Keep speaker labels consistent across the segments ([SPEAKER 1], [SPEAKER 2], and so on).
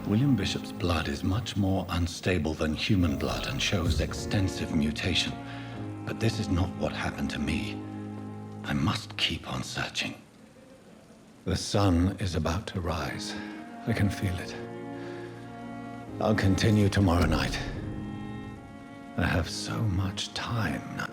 [SPEAKER 1] William Bishop's blood is much more unstable than human blood and shows extensive mutation. But this is not what happened to me. I must keep on searching. The sun is about to rise. I can feel it. I'll continue tomorrow night. I have so much time now.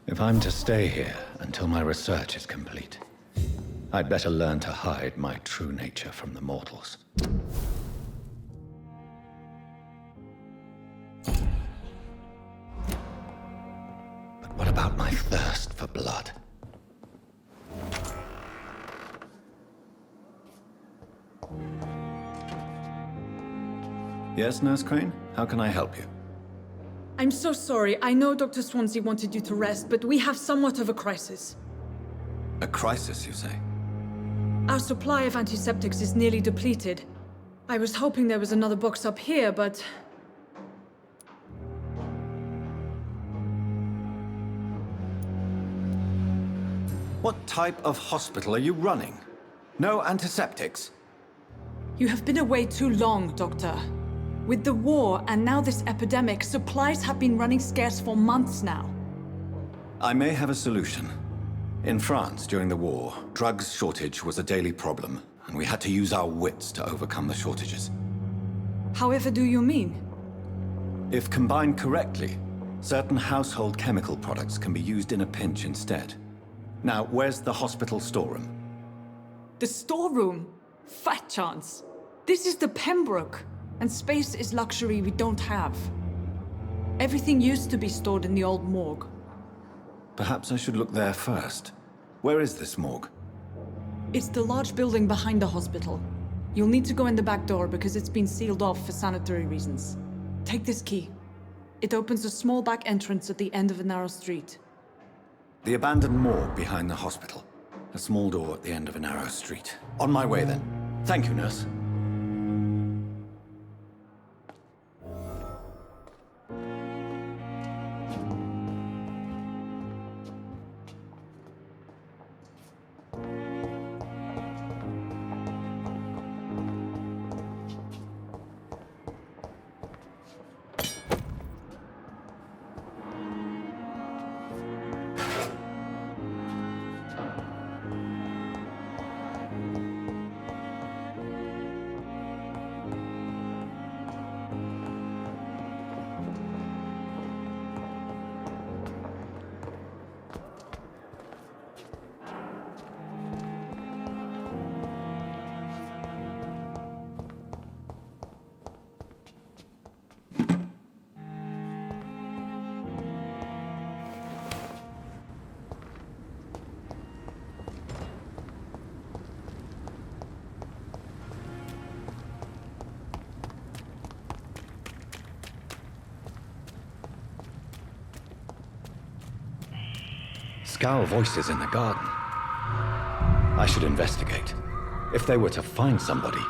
[SPEAKER 1] If I'm to stay here until my research is complete, I'd better learn to hide my true nature from the mortals. But what about my thirst for blood? Yes, Nurse Crane? How can I help you?
[SPEAKER 2] I'm so sorry. I know Dr. Swansea wanted you to rest, but we have somewhat of a crisis.
[SPEAKER 1] A crisis, you say?
[SPEAKER 2] Our supply of antiseptics is nearly depleted. I was hoping there was another box up here, but...
[SPEAKER 1] What type of hospital are you running? No antiseptics?
[SPEAKER 2] You have been away too long, Doctor. With the war and now this epidemic, supplies have been running scarce for months now.
[SPEAKER 1] I may have a solution. In France, during the war, drugs shortage was a daily problem, and we had to use our wits to overcome the shortages.
[SPEAKER 2] However do you mean?
[SPEAKER 1] If combined correctly, certain household chemical products can be used in a pinch instead. Now, where's the hospital storeroom?
[SPEAKER 2] The storeroom? Fat chance. This is the Pembroke, and space is luxury we don't have. Everything used to be stored in the old morgue.
[SPEAKER 1] Perhaps I should look there first. Where is this morgue?
[SPEAKER 2] It's the large building behind the hospital. You'll need to go in the back door because it's been sealed off for sanitary reasons. Take this key. It opens a small back entrance at the end of a narrow street.
[SPEAKER 1] The abandoned morgue behind the hospital. A small door at the end of a narrow street. On my way then. Thank you, nurse. Skal voices in the garden. I should investigate. If they were to find somebody...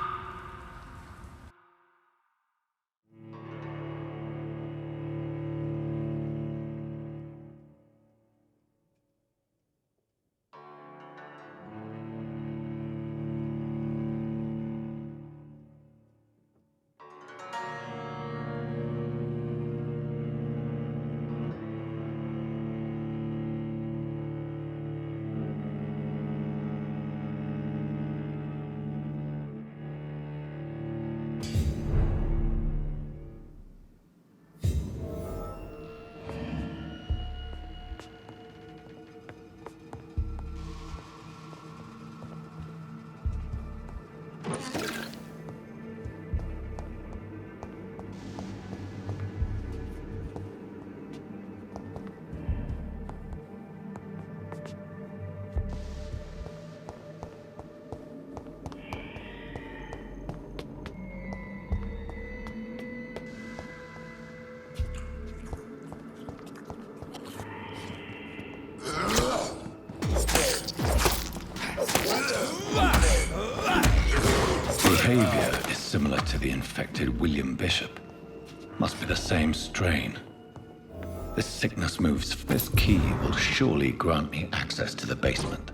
[SPEAKER 1] similar to the infected William Bishop. Must be the same strain. This sickness moves. This key will surely grant me access to the basement.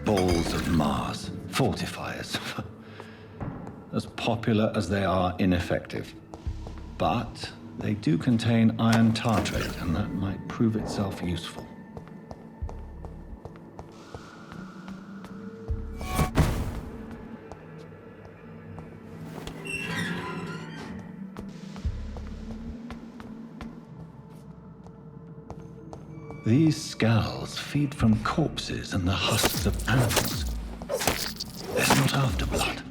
[SPEAKER 1] Balls of Mars, fortifiers. As popular as they are ineffective. But they do contain iron tartrate, and that might prove itself useful. These skals feed from corpses and the husks of animals. They're not after blood.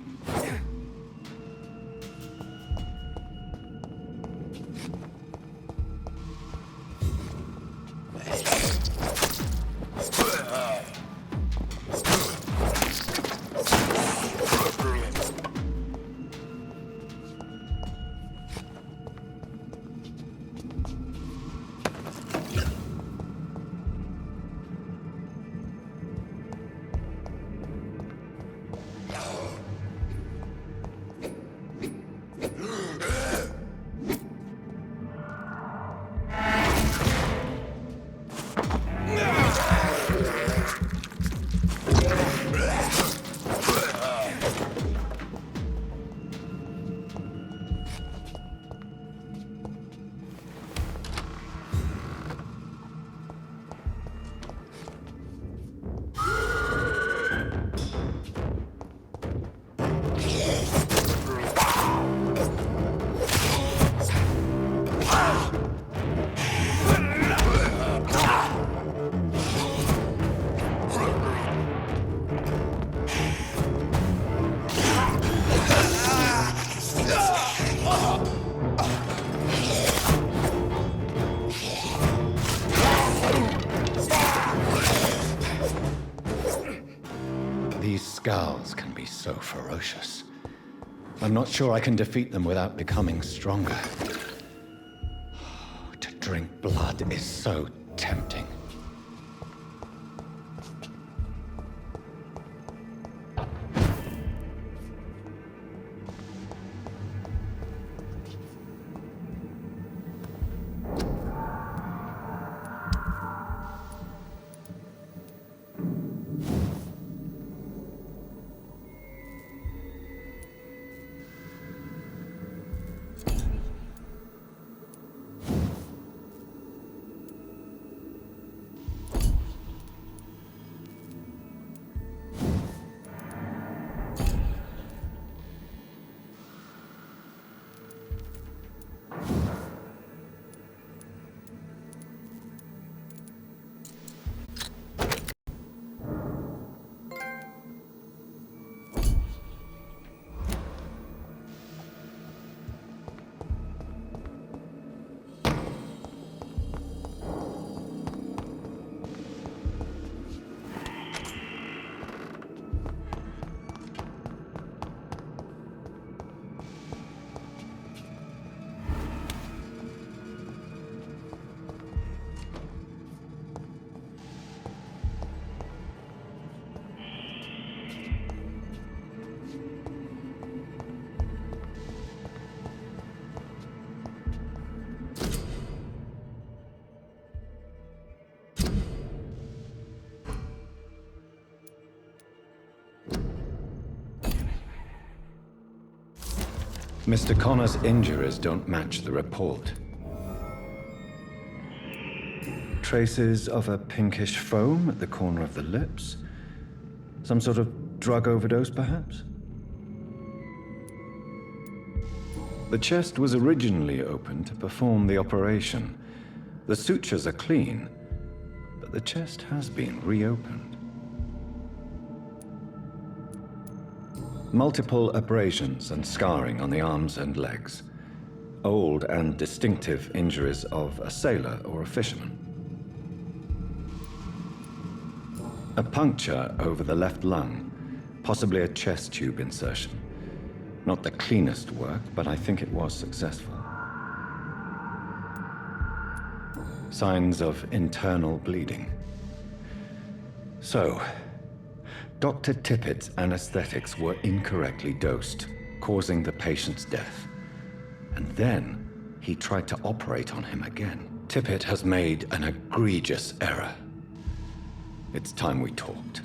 [SPEAKER 1] These skals can be so ferocious. I'm not sure I can defeat them without becoming stronger. To drink blood is so tempting. Mr. Connor's injuries don't match the report. Traces of a pinkish foam at the corner of the lips. Some sort of drug overdose, perhaps? The chest was originally open to perform the operation. The sutures are clean, but the chest has been reopened. Multiple abrasions and scarring on the arms and legs. Old and distinctive injuries of a sailor or a fisherman. A puncture over the left lung, possibly a chest tube insertion. Not the cleanest work, but I think it was successful. Signs of internal bleeding. So, Dr. Tippett's anesthetics were incorrectly dosed, causing the patient's death. And then he tried to operate on him again. Tippett has made an egregious error. It's time we talked.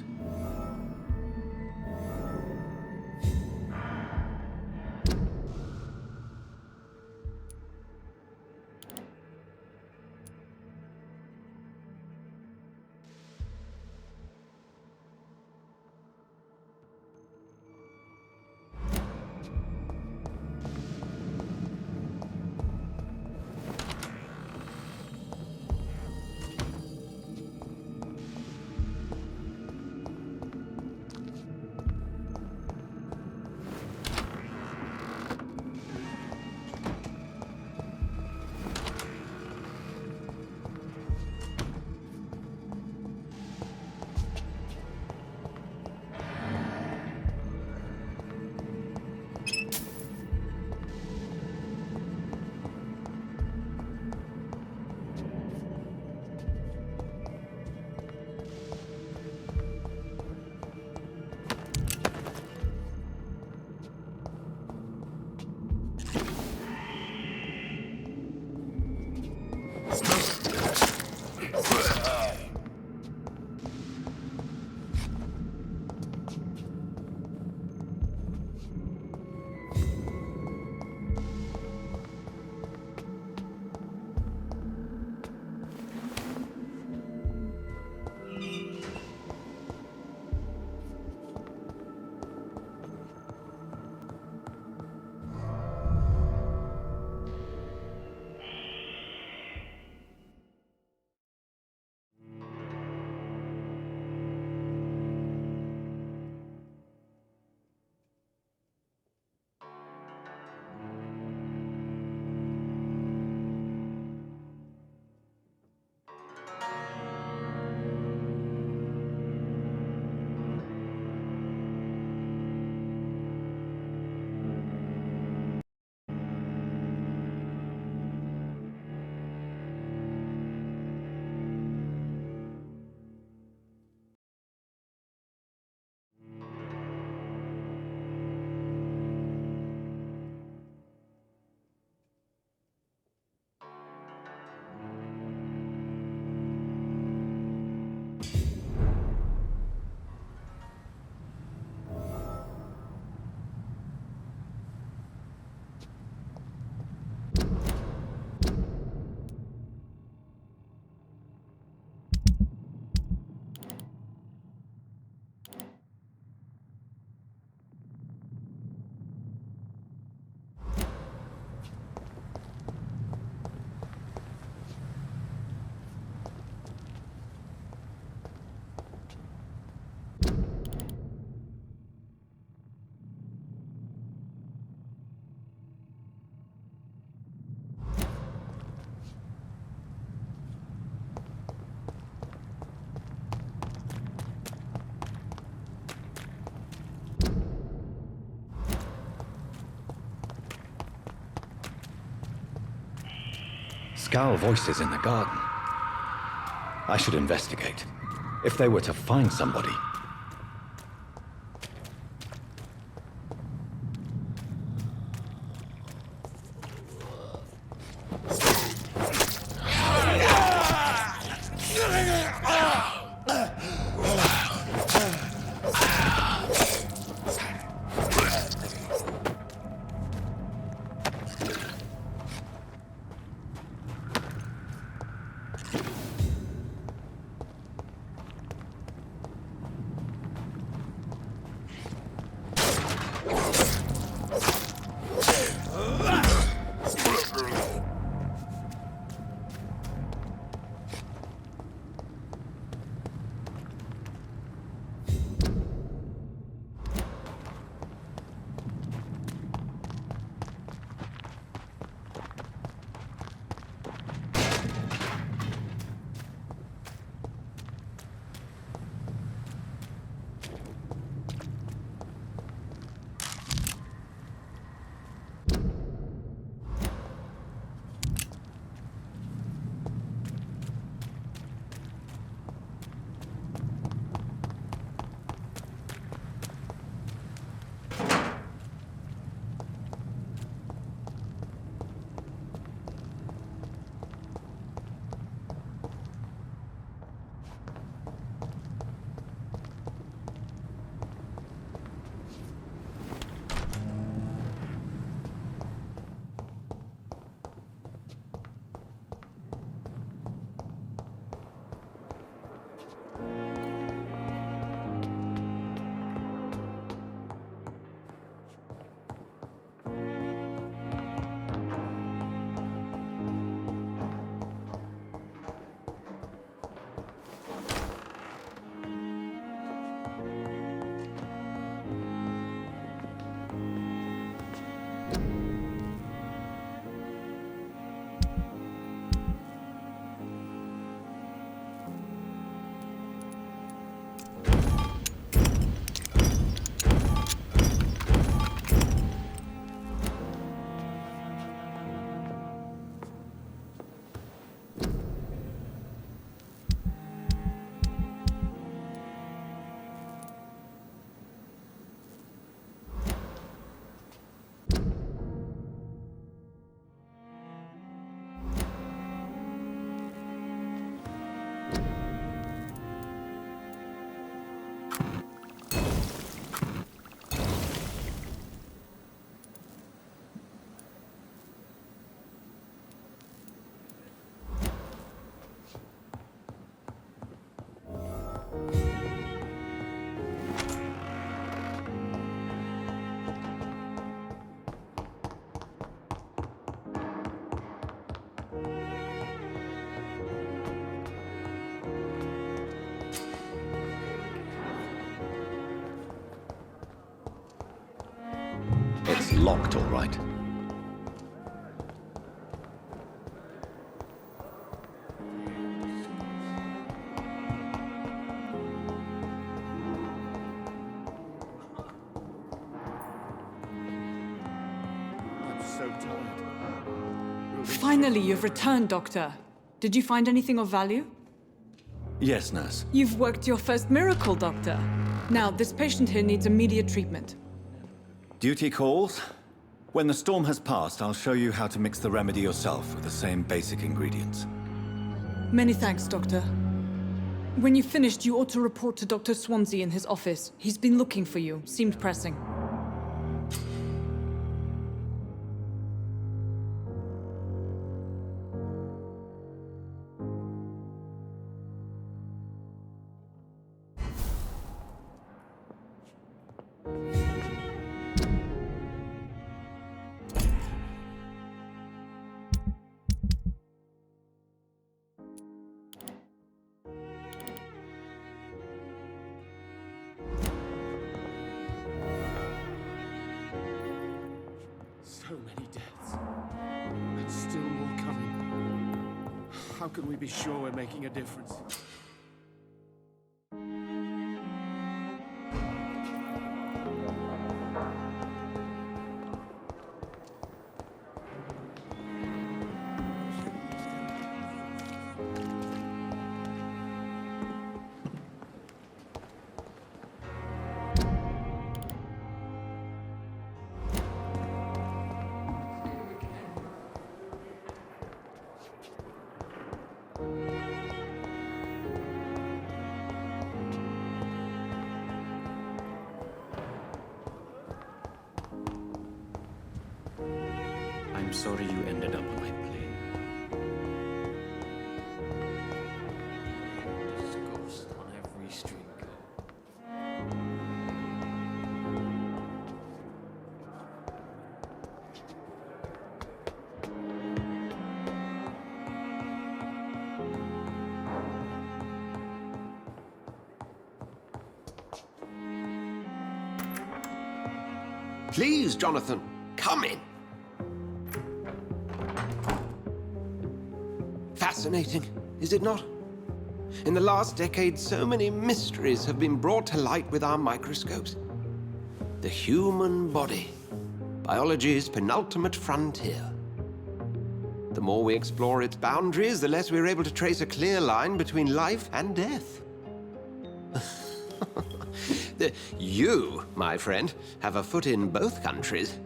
[SPEAKER 1] Skal voices in the garden. I should investigate. If they were to find somebody. locked, all right.
[SPEAKER 2] Finally, you've returned, Doctor. Did you find anything of value?
[SPEAKER 1] Yes, nurse.
[SPEAKER 2] You've worked your first miracle, Doctor. Now, this patient here needs immediate treatment.
[SPEAKER 1] Duty calls. When the storm has passed, I'll show you how to mix the remedy yourself with the same basic ingredients.
[SPEAKER 2] Many thanks, Doctor. When you've finished, you ought to report to Dr. Swansea in his office. He's been looking for you. Seemed pressing.
[SPEAKER 3] So many deaths. And still more coming. How can we be sure we're making a difference?
[SPEAKER 4] I'm sorry you ended up on my plane. Disgust on every street.
[SPEAKER 3] Please, Jonathan, come in. Fascinating, is it not? In the last decade, so many mysteries have been brought to light with our microscopes. The human body, biology's penultimate frontier. The more we explore its boundaries, the less we're able to trace a clear line between life and death. You, my friend, have a foot in both countries.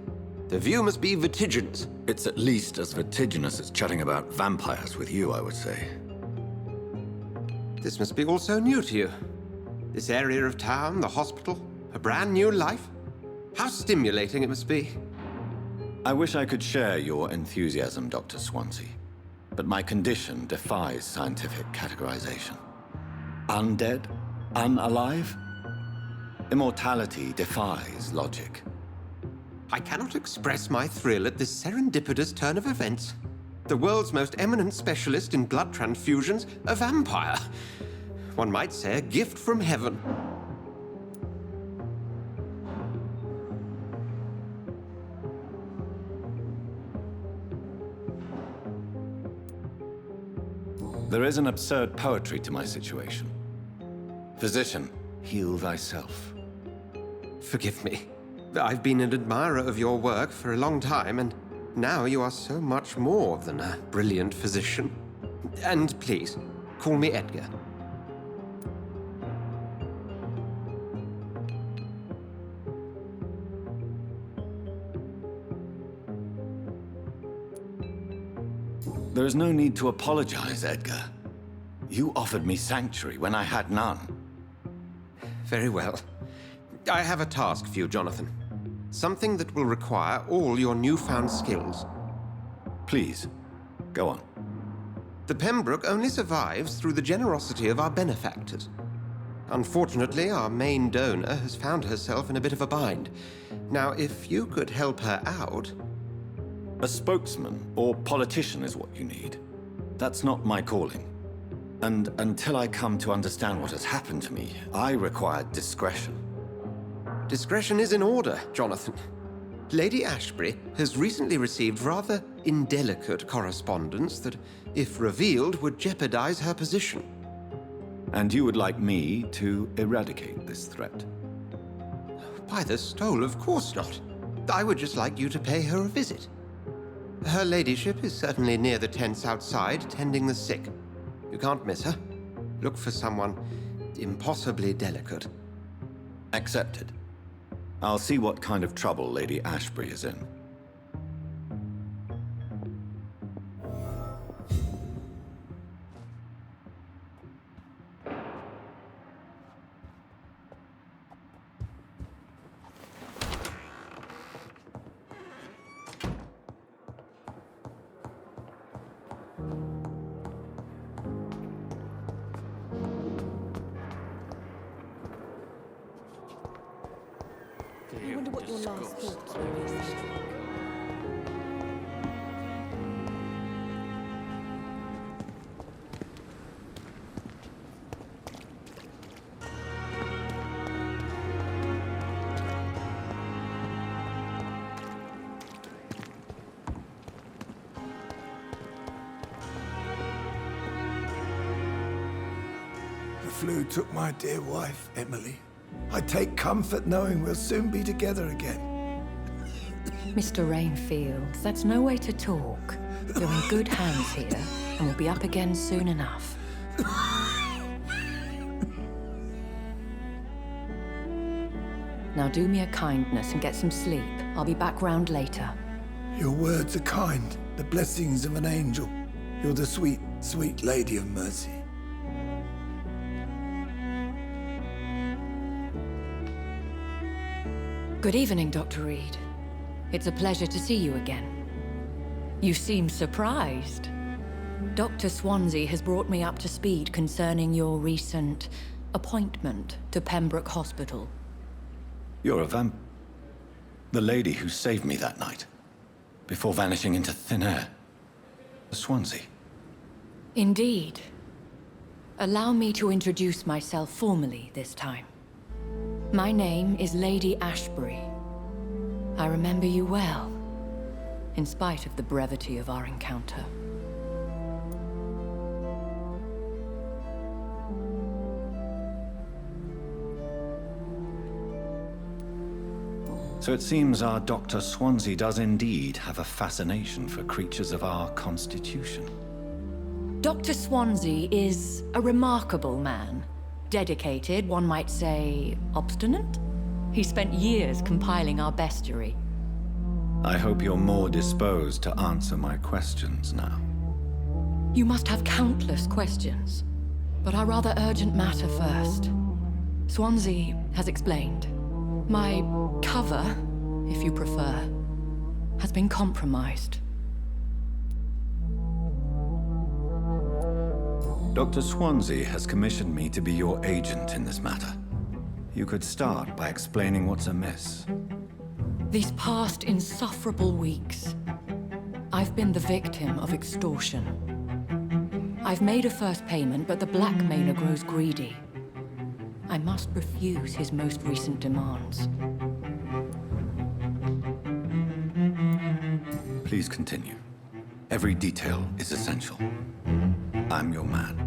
[SPEAKER 3] The view must be vertiginous.
[SPEAKER 1] It's at least as vertiginous as chatting about vampires with you, I would say.
[SPEAKER 3] This must be all so new to you. This area of town, the hospital, a brand new life. How stimulating it must be.
[SPEAKER 1] I wish I could share your enthusiasm, Dr. Swansea. But my condition defies scientific categorization. Undead? Unalive? Immortality defies logic.
[SPEAKER 3] I cannot express my thrill at this serendipitous turn of events. The world's most eminent specialist in blood transfusions, a vampire. One might say a gift from heaven.
[SPEAKER 1] There is an absurd poetry to my situation. Physician, heal thyself.
[SPEAKER 3] Forgive me. I've been an admirer of your work for a long time, and now you are so much more than a brilliant physician. And please, call me Edgar.
[SPEAKER 1] There is no need to apologize, Edgar. You offered me sanctuary when I had none.
[SPEAKER 3] Very well. I have a task for you, Jonathan. Something that will require all your newfound skills.
[SPEAKER 1] Please, go on.
[SPEAKER 3] The Pembroke only survives through the generosity of our benefactors. Unfortunately, our main donor has found herself in a bit of a bind. Now, if you could help her out...
[SPEAKER 1] A spokesman or politician is what you need. That's not my calling. And until I come to understand what has happened to me, I require discretion.
[SPEAKER 3] Discretion is in order, Jonathan. Lady Ashbury has recently received rather indelicate correspondence that, if revealed, would jeopardize her position.
[SPEAKER 1] And you would like me to eradicate this threat?
[SPEAKER 3] By the stole, of course not. I would just like you to pay her a visit. Her ladyship is certainly near the tents outside, tending the sick. You can't miss her. Look for someone impossibly delicate.
[SPEAKER 1] Accepted. I'll see what kind of trouble Lady Ashbury is in.
[SPEAKER 2] I wonder what your last thoughts were recently.
[SPEAKER 5] The flu took my dear wife, Emily. I take comfort knowing we'll soon be together again.
[SPEAKER 6] Mr. Rainfield, that's no way to talk. You're in good hands here, and we'll be up again soon enough. Now do me a kindness and get some sleep. I'll be back round later.
[SPEAKER 5] Your words are kind, the blessings of an angel. You're the sweet, sweet Lady of Mercy.
[SPEAKER 6] Good evening, Dr. Reid. It's a pleasure to see you again. You seem surprised. Dr. Swansea has brought me up to speed concerning your recent appointment to Pembroke Hospital.
[SPEAKER 1] You're a the lady who saved me that night, before vanishing into thin air. Swansea.
[SPEAKER 6] Indeed. Allow me to introduce myself formally this time. My name is Lady Ashbury. I remember you well, in spite of the brevity of our encounter.
[SPEAKER 1] So it seems our Dr. Swansea does indeed have a fascination for creatures of our constitution.
[SPEAKER 6] Dr. Swansea is a remarkable man. Dedicated, one might say, obstinate? He spent years compiling our bestiary.
[SPEAKER 1] I hope you're more disposed to answer my questions now.
[SPEAKER 6] You must have countless questions, but our rather urgent matter first. Swansea has explained. My cover, if you prefer, has been compromised.
[SPEAKER 1] Dr. Swansea has commissioned me to be your agent in this matter. You could start by explaining what's amiss.
[SPEAKER 6] These past insufferable weeks, I've been the victim of extortion. I've made a first payment, but the blackmailer grows greedy. I must refuse his most recent demands.
[SPEAKER 1] Please continue. Every detail is essential. I'm your man.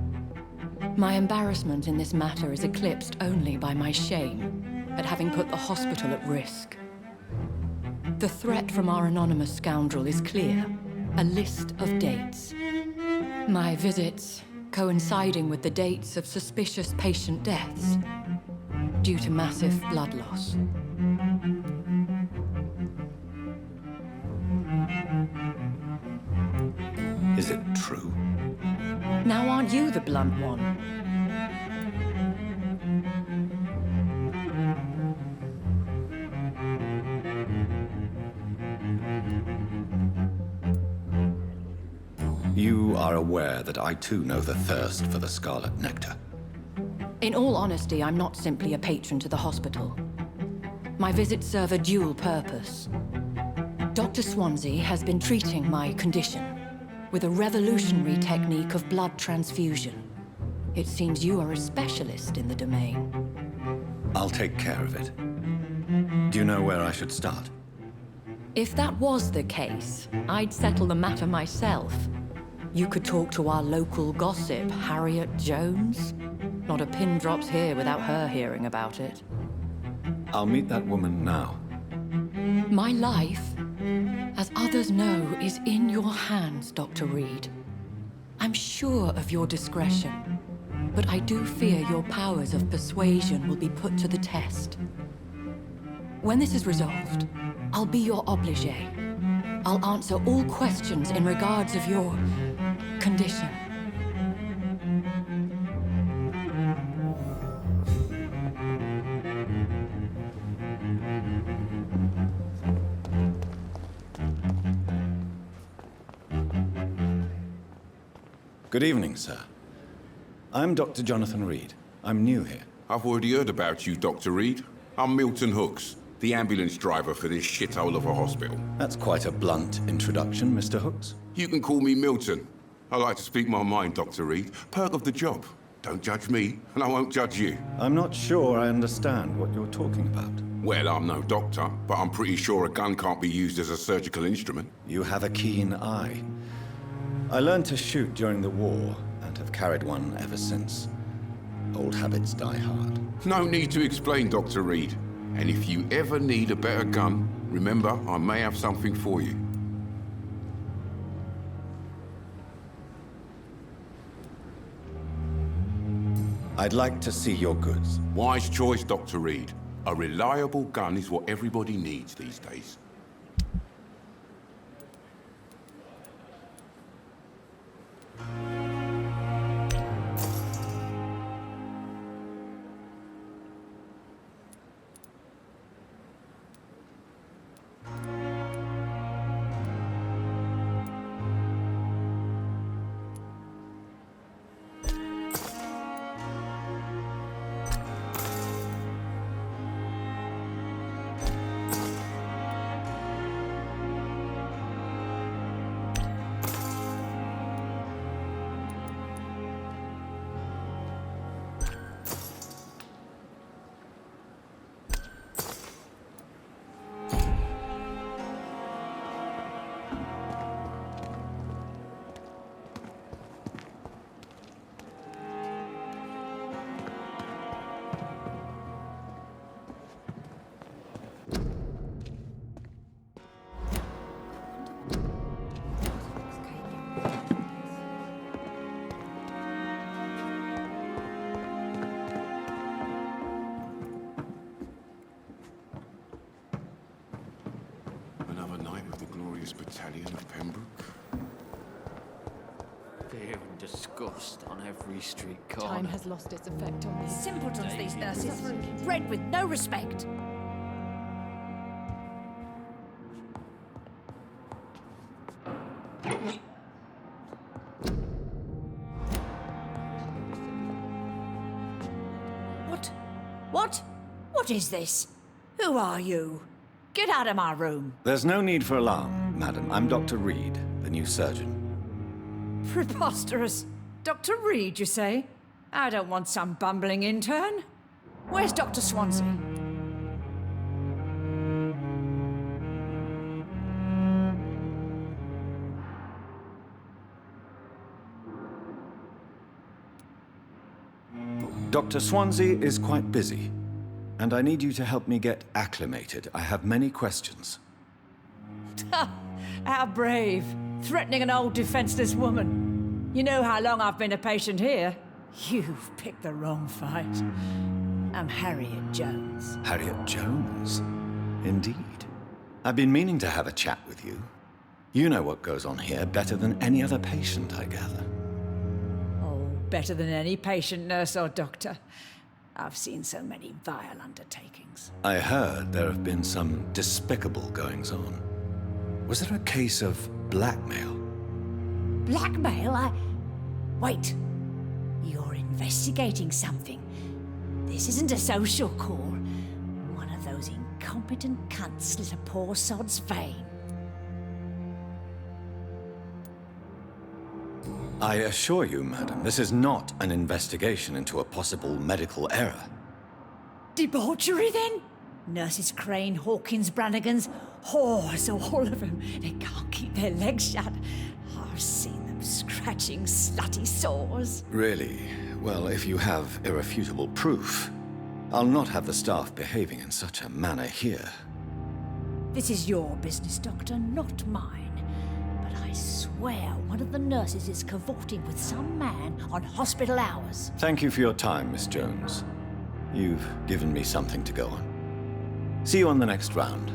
[SPEAKER 6] My embarrassment in this matter is eclipsed only by my shame at having put the hospital at risk. The threat from our anonymous scoundrel is clear. A list of dates. My visits coinciding with the dates of suspicious patient deaths due to massive blood loss.
[SPEAKER 1] Is it true?
[SPEAKER 6] Now aren't you the blunt one?
[SPEAKER 1] You are aware that I too know the thirst for the scarlet nectar.
[SPEAKER 6] In all honesty, I'm not simply a patron to the hospital. My visits serve a dual purpose. Dr. Swansea has been treating my condition with a revolutionary technique of blood transfusion. It seems you are a specialist in the domain.
[SPEAKER 1] I'll take care of it. Do you know where I should start?
[SPEAKER 6] If that was the case, I'd settle the matter myself. You could talk to our local gossip, Harriet Jones. Not a pin drops here without her hearing about it.
[SPEAKER 1] I'll meet that woman now.
[SPEAKER 6] My life, as others know, is in your hands, Dr. Reid. I'm sure of your discretion, but I do fear your powers of persuasion will be put to the test. When this is resolved, I'll be your obligé. I'll answer all questions in regards of your condition.
[SPEAKER 1] Good evening, sir. I'm Dr. Jonathan Reid. I'm new here.
[SPEAKER 7] I've already heard about you, Dr. Reid. I'm Milton Hooks, the ambulance driver for this shithole of a hospital.
[SPEAKER 1] That's quite a blunt introduction, Mr. Hooks.
[SPEAKER 7] You can call me Milton. I like to speak my mind, Dr. Reid. Perk of the job. Don't judge me, and I won't judge you.
[SPEAKER 1] I'm not sure I understand what you're talking about.
[SPEAKER 7] Well, I'm no doctor, but I'm pretty sure a gun can't be used as a surgical instrument.
[SPEAKER 1] You have a keen eye. I learned to shoot during the war, and have carried one ever since. Old habits die hard.
[SPEAKER 7] No need to explain, Dr. Reid. And if you ever need a better gun, remember, I may have something for you.
[SPEAKER 1] I'd like to see your goods.
[SPEAKER 7] Wise choice, Dr. Reid. A reliable gun is what everybody needs these days. Battalion of Pembroke.
[SPEAKER 4] Fear and disgust on every street corner.
[SPEAKER 2] Time has lost its effect on me.
[SPEAKER 8] Simpletons, these nurses. Bred with no respect. What is this? Who are you? Get out of my room.
[SPEAKER 1] There's no need for alarm, madam. I'm Dr. Reid, the new surgeon.
[SPEAKER 8] Preposterous. Dr. Reid, you say? I don't want some bumbling intern. Where's Dr. Swansea?
[SPEAKER 1] Dr. Swansea is quite busy, and I need you to help me get acclimated. I have many questions.
[SPEAKER 8] How brave. Threatening an old defenseless woman. You know how long I've been a patient here? You've picked the wrong fight. I'm Harriet Jones.
[SPEAKER 1] Harriet Jones? Indeed. I've been meaning to have a chat with you. You know what goes on here better than any other patient, I gather.
[SPEAKER 8] Oh, better than any patient, nurse or doctor. I've seen so many vile undertakings.
[SPEAKER 1] I heard there have been some despicable goings-on. Was there a case of blackmail?
[SPEAKER 8] Blackmail? Wait. You're investigating something. This isn't a social call. One of those incompetent cunts slit a poor sod's vein.
[SPEAKER 1] I assure you, madam, this is not an investigation into a possible medical error.
[SPEAKER 8] Debauchery, then? Nurses Crane, Hawkins, Brannigans, Oh, so all of them, they can't keep their legs shut. I've seen them scratching slutty sores.
[SPEAKER 9] Really? Well, if you have irrefutable proof, I'll not have the staff behaving in such a manner here.
[SPEAKER 8] This is your business, Doctor, not mine. But I swear one of the nurses is cavorting with some man on hospital hours.
[SPEAKER 9] Thank you for your time, Miss Jones. You've given me something to go on. See you on the next round.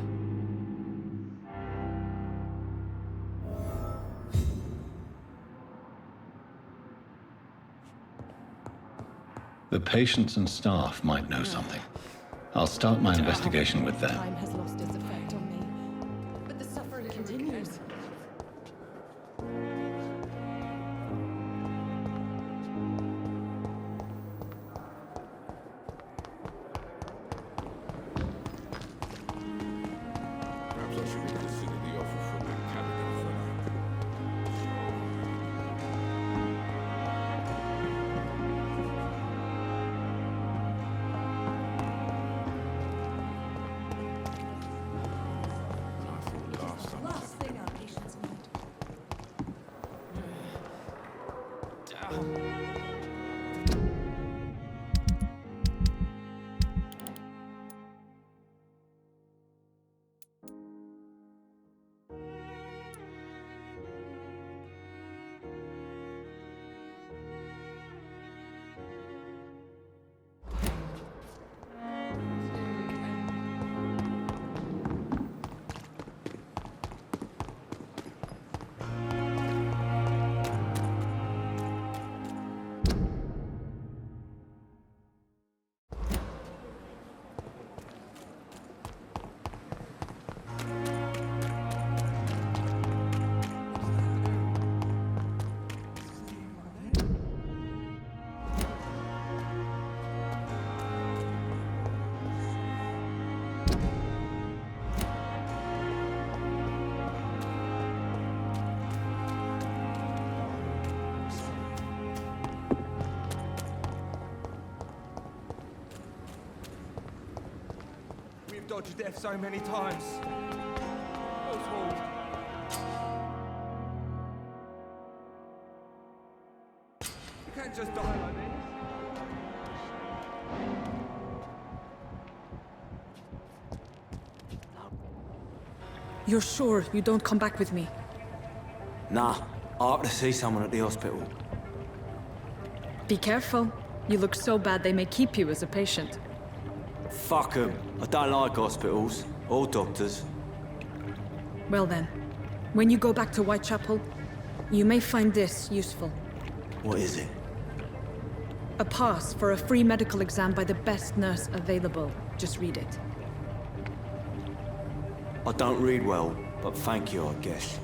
[SPEAKER 1] The patients and staff might know something. I'll start my investigation with them.
[SPEAKER 2] Time has lost its effect on me. But the suffering continues.
[SPEAKER 7] Perhaps I should reconsider the offer from that Canada fellow. I thought last time.
[SPEAKER 2] Last thing our patients need.
[SPEAKER 10] We've dodged death so many times. Oswald. You can't just die like this.
[SPEAKER 2] You're sure you don't come back with me?
[SPEAKER 11] Nah, I have to see someone at the hospital.
[SPEAKER 2] Be careful. You look so bad they may keep you as a patient.
[SPEAKER 11] Fuck 'em. I don't like hospitals or doctors.
[SPEAKER 2] Well then, when you go back to Whitechapel, you may find this useful.
[SPEAKER 11] What is it?
[SPEAKER 2] A pass for a free medical exam by the best nurse available. Just read it.
[SPEAKER 11] I don't read well, but thank you, I guess.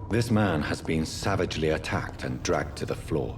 [SPEAKER 1] This man has been savagely attacked and dragged to the floor.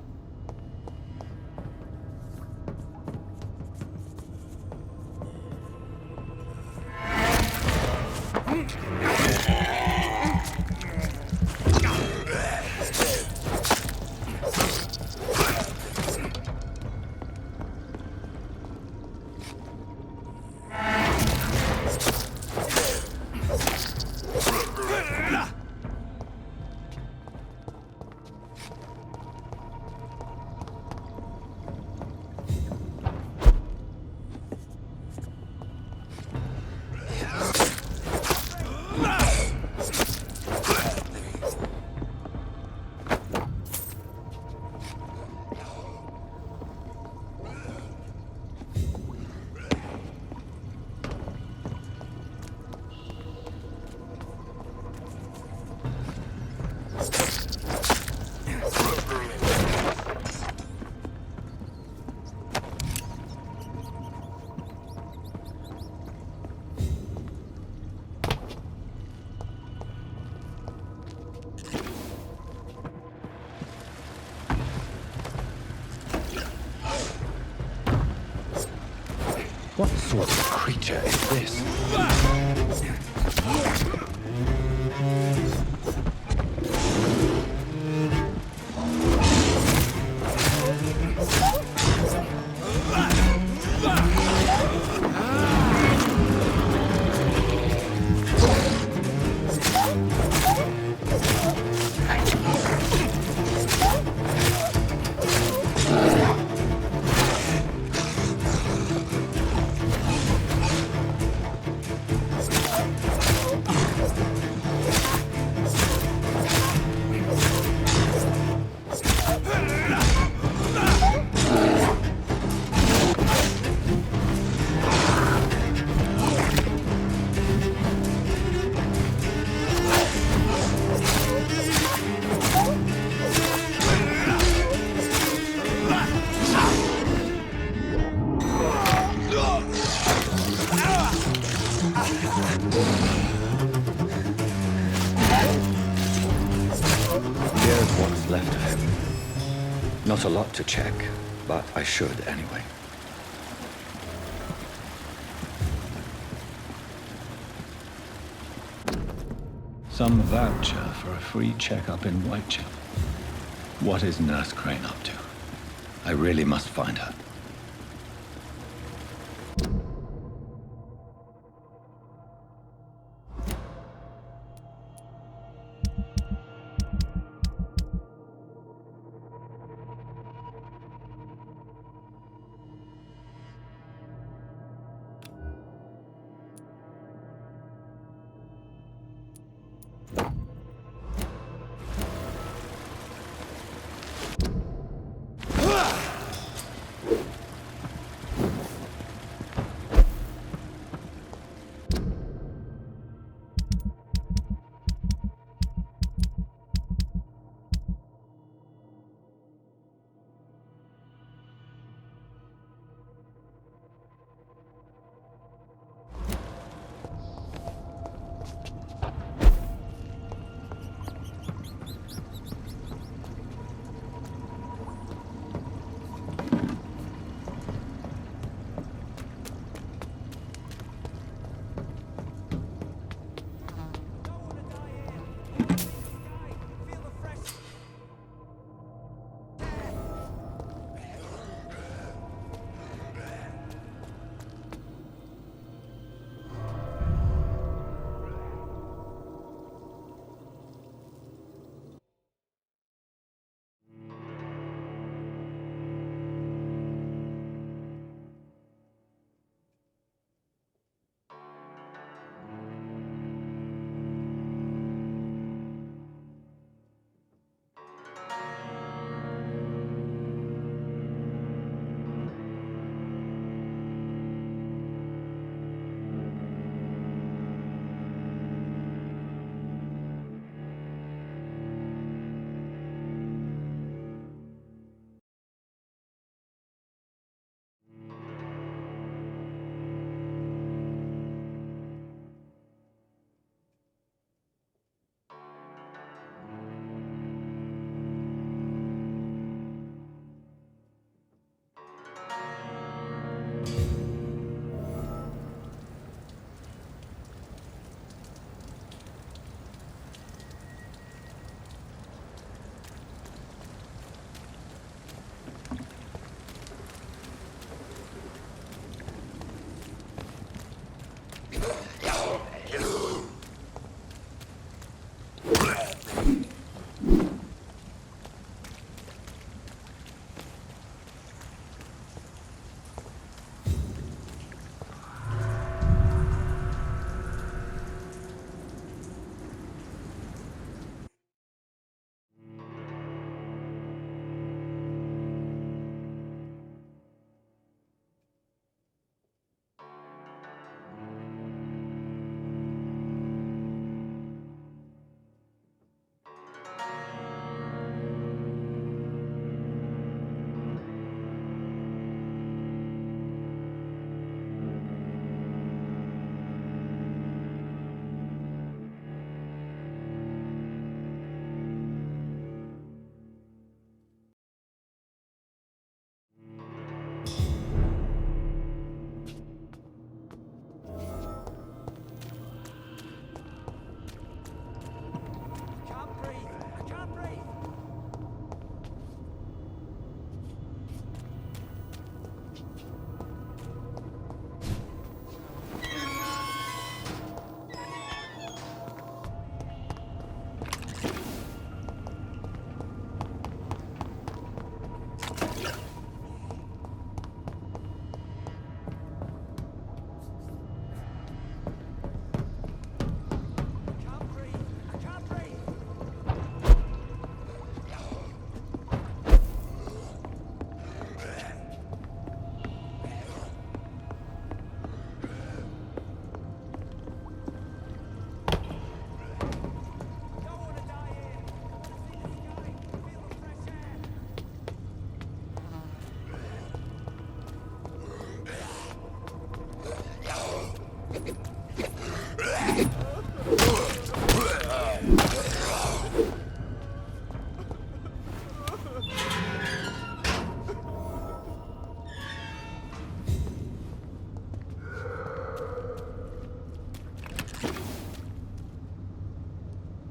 [SPEAKER 1] sort of creature is this? Here's what's left of him. Not a lot to check, but I should anyway. Some voucher for a free checkup in Whitechapel. What is Nurse Crane up to? I really must find her.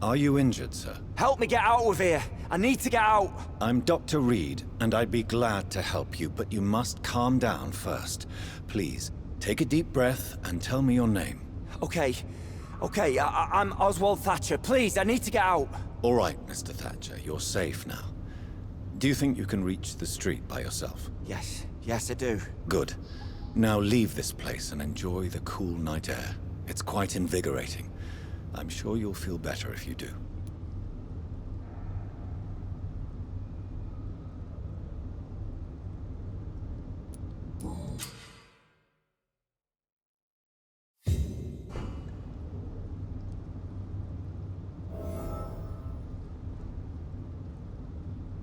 [SPEAKER 1] Are you injured, sir?
[SPEAKER 11] Help me get out of here. I need to get out.
[SPEAKER 1] I'm Dr. Reid, and I'd be glad to help you, but you must calm down first. Please, take a deep breath and tell me your name.
[SPEAKER 11] Okay. I'm Oswald Thatcher. Please, I need to get out.
[SPEAKER 1] All right, Mr. Thatcher, you're safe now. Do you think you can reach the street by yourself?
[SPEAKER 11] Yes, I do.
[SPEAKER 1] Good. Now leave this place and enjoy the cool night air. It's quite invigorating. I'm sure you'll feel better if you do.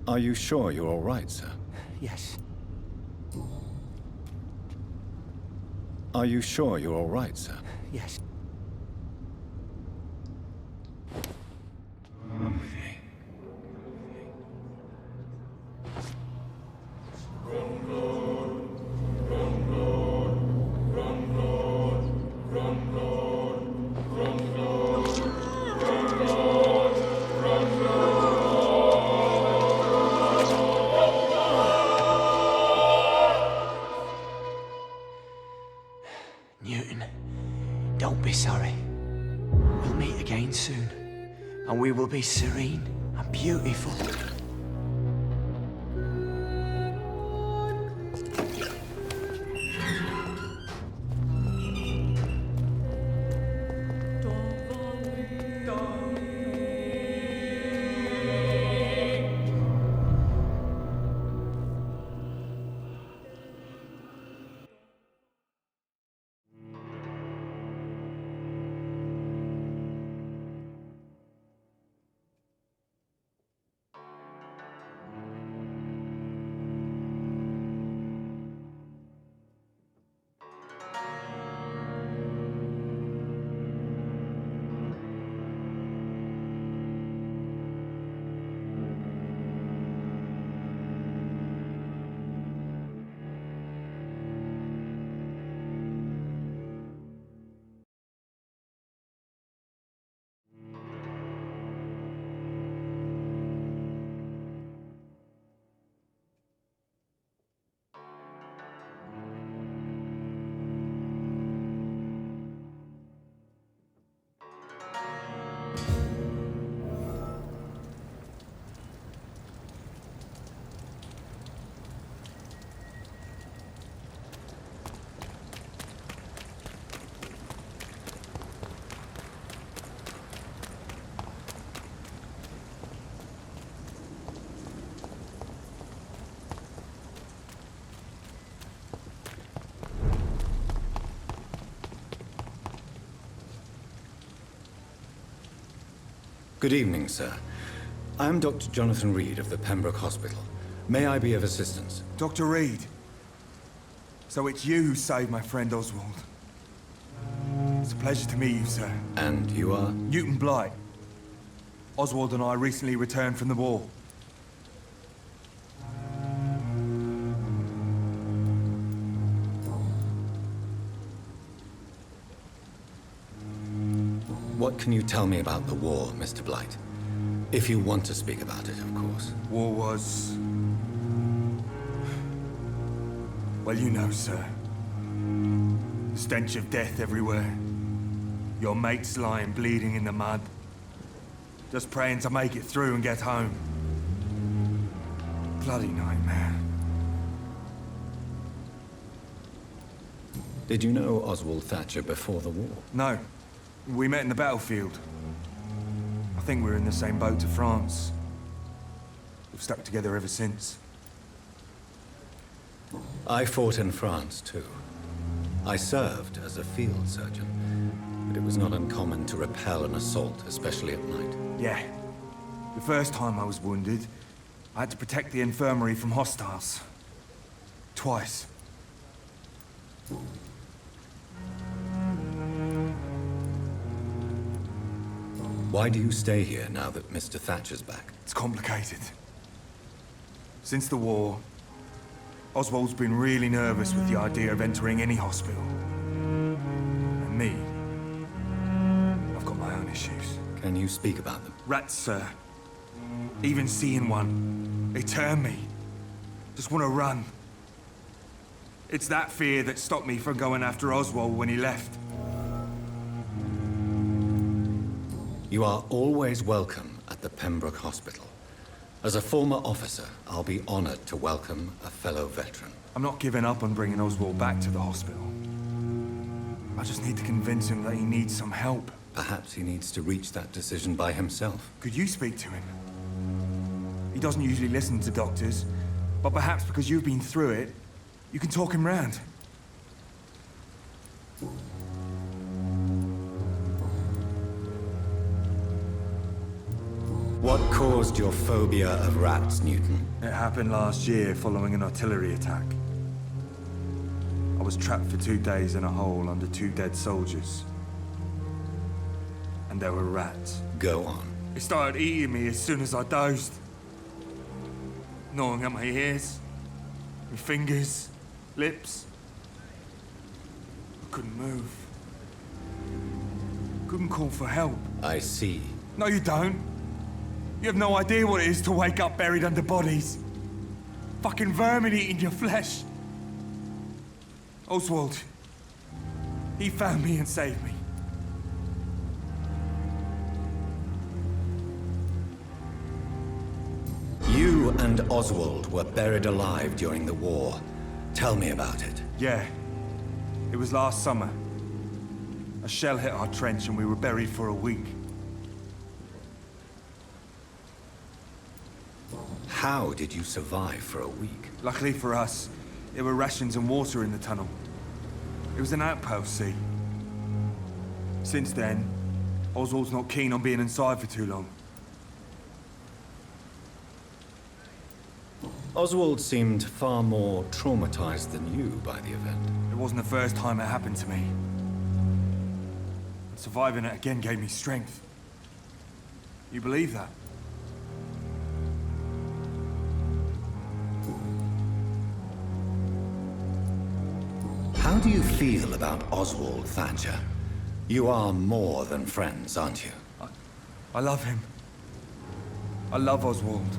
[SPEAKER 1] Are you sure you're all right, sir?
[SPEAKER 11] Yes.
[SPEAKER 1] Are you sure you're all right, sir?
[SPEAKER 11] Yes.
[SPEAKER 12] Newton, don't be sorry. We'll meet again soon, and we will be serene and beautiful.
[SPEAKER 1] Good evening, sir. I am Dr. Jonathan Reid of the Pembroke Hospital. May I be of assistance?
[SPEAKER 10] Dr. Reid. So it's you who saved my friend Oswald. It's a pleasure to meet you, sir.
[SPEAKER 1] And you are?
[SPEAKER 10] Newton Blight. Oswald and I recently returned from the war.
[SPEAKER 1] What can you tell me about the war, Mr. Blight? If you want to speak about it, of course.
[SPEAKER 10] War was... well, you know, sir. The stench of death everywhere. Your mates lying bleeding in the mud. Just praying to make it through and get home. Bloody nightmare.
[SPEAKER 1] Did you know Oswald Thatcher before the war?
[SPEAKER 10] No. We met in the battlefield. I think we were in the same boat to France. We've stuck together ever since.
[SPEAKER 1] I fought in France, too. I served as a field surgeon, but it was not uncommon to repel an assault, especially at night.
[SPEAKER 10] Yeah. The first time I was wounded, I had to protect the infirmary from hostiles. Twice.
[SPEAKER 1] Why do you stay here now that Mr. Thatcher's back?
[SPEAKER 10] It's complicated. Since the war, Oswald's been really nervous with the idea of entering any hospital. And me, I've got my own issues.
[SPEAKER 1] Can you speak about them?
[SPEAKER 10] Rats, sir. Even seeing one, they turn me. Just want to run. It's that fear that stopped me from going after Oswald when he left.
[SPEAKER 9] You are always welcome at the Pembroke Hospital. As a former officer, I'll be honored to welcome a fellow veteran.
[SPEAKER 10] I'm not giving up on bringing Oswald back to the hospital. I just need to convince him that he needs some help.
[SPEAKER 9] Perhaps he needs to reach that decision by himself.
[SPEAKER 10] Could you speak to him? He doesn't usually listen to doctors, but perhaps because you've been through it, you can talk him round.
[SPEAKER 9] What caused your phobia of rats, Newton?
[SPEAKER 10] It happened last year following an artillery attack. I was trapped for 2 days in a hole under 2 dead soldiers. And there were rats.
[SPEAKER 9] Go on.
[SPEAKER 10] They started eating me as soon as I dozed. Gnawing at my ears, my fingers, lips. I couldn't move. Couldn't call for help.
[SPEAKER 9] I see.
[SPEAKER 10] No, you don't. You have no idea what it is to wake up buried under bodies. Fucking vermin eating your flesh. Oswald. He found me and saved me.
[SPEAKER 9] You and Oswald were buried alive during the war. Tell me about it.
[SPEAKER 10] Yeah. It was last summer. A shell hit our trench and we were buried for a week.
[SPEAKER 9] How did you survive for a week?
[SPEAKER 10] Luckily for us, there were rations and water in the tunnel. It was an outpost, see. Since then, Oswald's not keen on being inside for too long.
[SPEAKER 9] Oswald seemed far more traumatized than you by the event.
[SPEAKER 10] It wasn't the first time it happened to me. Surviving it again gave me strength. You believe that?
[SPEAKER 9] How do you feel about Oswald Thatcher? You are more than friends, aren't you?
[SPEAKER 10] I love him. I love Oswald.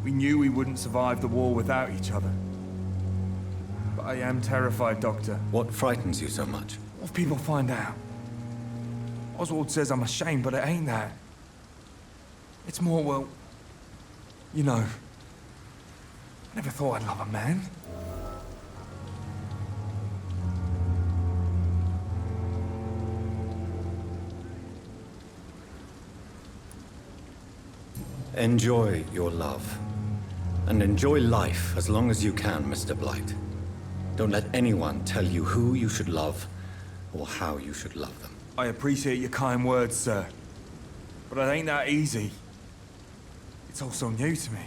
[SPEAKER 10] We knew we wouldn't survive the war without each other. But I am terrified, Doctor.
[SPEAKER 9] What frightens you so much?
[SPEAKER 10] What if people find out? Oswald says I'm ashamed, but it ain't that. It's more, well, you know, I never thought I'd love a man.
[SPEAKER 9] Enjoy your love. And enjoy life as long as you can, Mr. Blight. Don't let anyone tell you who you should love or how you should love them.
[SPEAKER 10] I appreciate your kind words, sir. But it ain't that easy. It's all so new to me.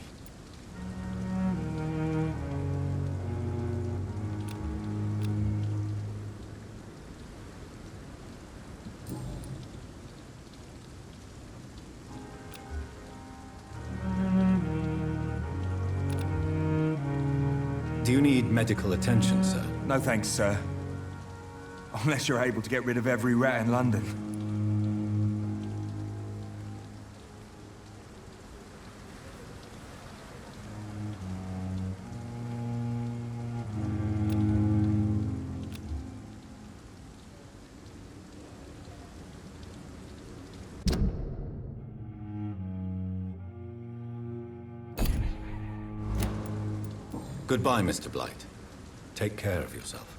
[SPEAKER 9] Do you need medical attention, sir?
[SPEAKER 10] No thanks, sir. Unless you're able to get rid of every rat in London.
[SPEAKER 9] Goodbye, Mr. Blight. Take care of yourself.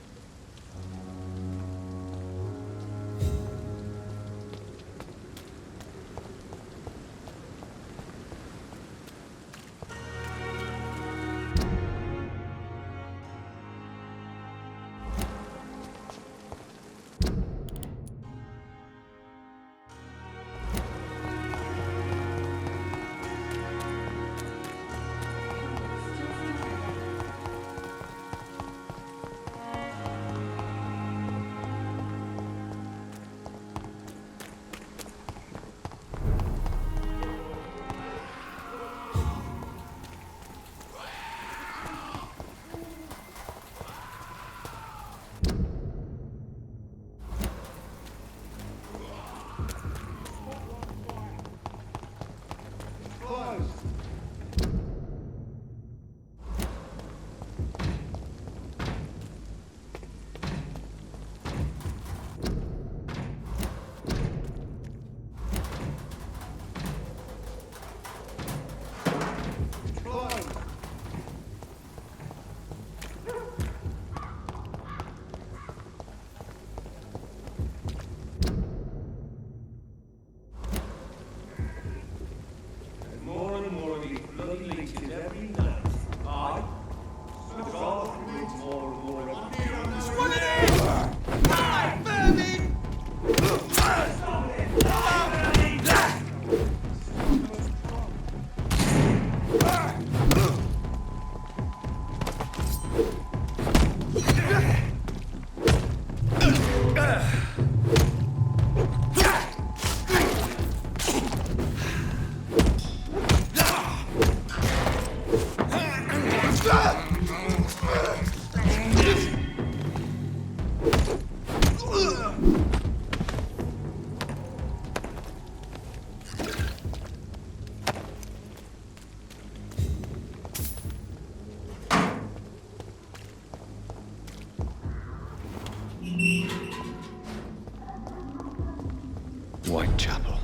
[SPEAKER 1] Whitechapel.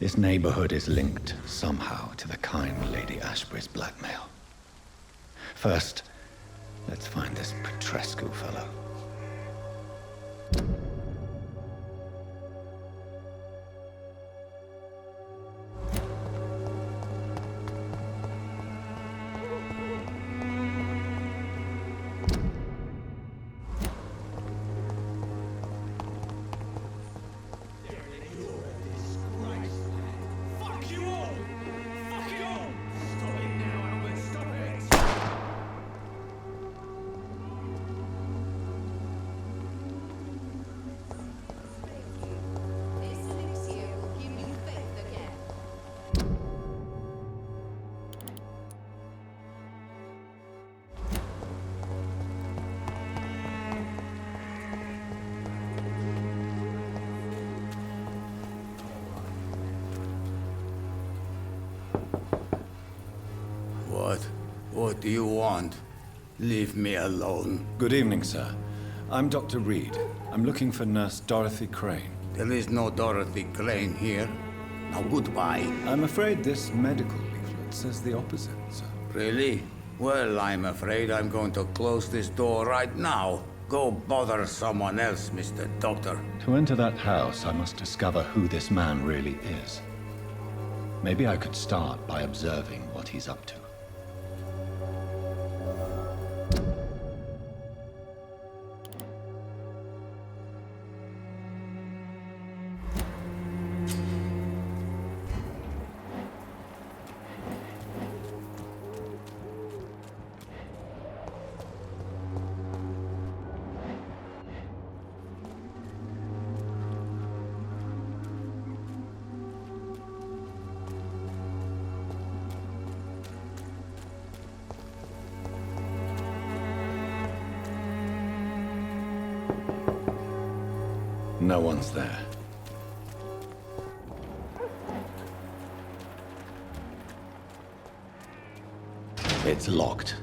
[SPEAKER 1] This neighborhood is linked somehow to the kind Lady Ashbury's blackmail. First, let's find this Petrescu fellow.
[SPEAKER 13] What do you want? Leave me alone.
[SPEAKER 1] Good evening, sir. I'm Dr. Reid. I'm looking for Nurse Dorothy Crane.
[SPEAKER 13] There is no Dorothy Crane here. Now, goodbye.
[SPEAKER 1] I'm afraid this medical leaflet says the opposite, sir.
[SPEAKER 13] Really? Well, I'm afraid I'm going to close this door right now. Go bother someone else, Mr. Doctor.
[SPEAKER 1] To enter that house, I must discover who this man really is. Maybe I could start by observing what he's up to. No one's there. It's locked.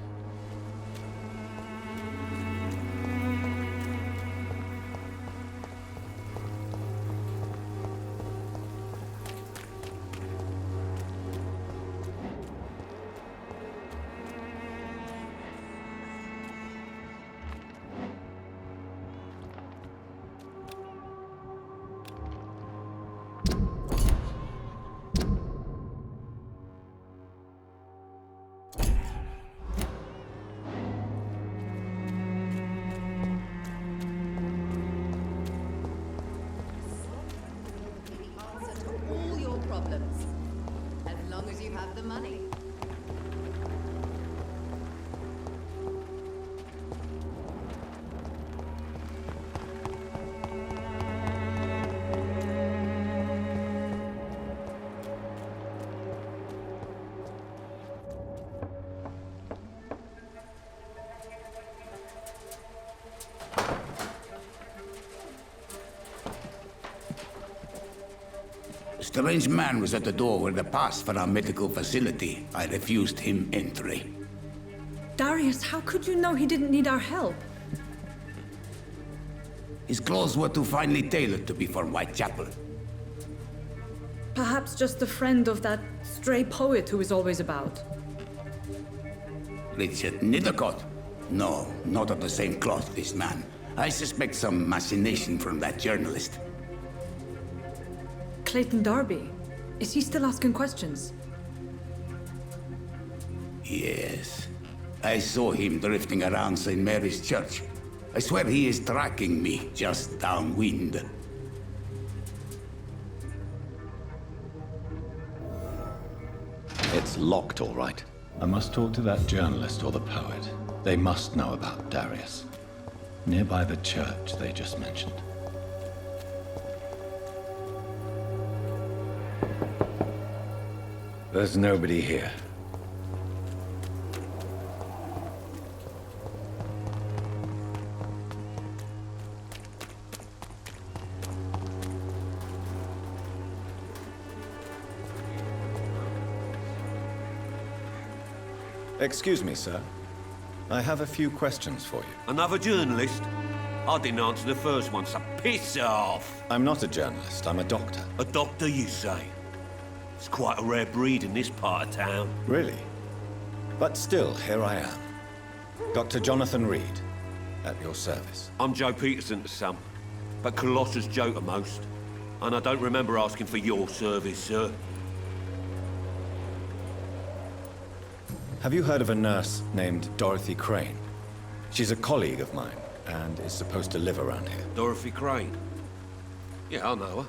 [SPEAKER 13] A strange man was at the door with a pass for our medical facility. I refused him entry.
[SPEAKER 2] Darius, how could you know he didn't need our help?
[SPEAKER 13] His clothes were too finely tailored to be for Whitechapel.
[SPEAKER 2] Perhaps just a friend of that stray poet who is always about.
[SPEAKER 13] Richard Nithercott? No, not of the same cloth, this man. I suspect some machination from that journalist.
[SPEAKER 2] Clayton Darby. Is he still asking questions?
[SPEAKER 13] Yes. I saw him drifting around St. Mary's Church. I swear he is tracking me just downwind.
[SPEAKER 1] It's locked, all right. I must talk to that journalist or the poet. They must know about Darius. Nearby the church they just mentioned. There's nobody here.
[SPEAKER 9] Excuse me, sir. I have a few questions for you.
[SPEAKER 11] Another journalist? I didn't answer the first one, so piss off!
[SPEAKER 9] I'm not a journalist, I'm a doctor.
[SPEAKER 11] A doctor, you say? It's quite a rare breed in this part of town.
[SPEAKER 9] Really? But still, here I am. Dr. Jonathan Reid, at your service.
[SPEAKER 11] I'm Joe Peterson to some, but Colossus Joe to most. And I don't remember asking for your service, sir.
[SPEAKER 9] Have you heard of a nurse named Dorothy Crane? She's a colleague of mine, and is supposed to live around here.
[SPEAKER 11] Dorothy Crane? Yeah, I know her.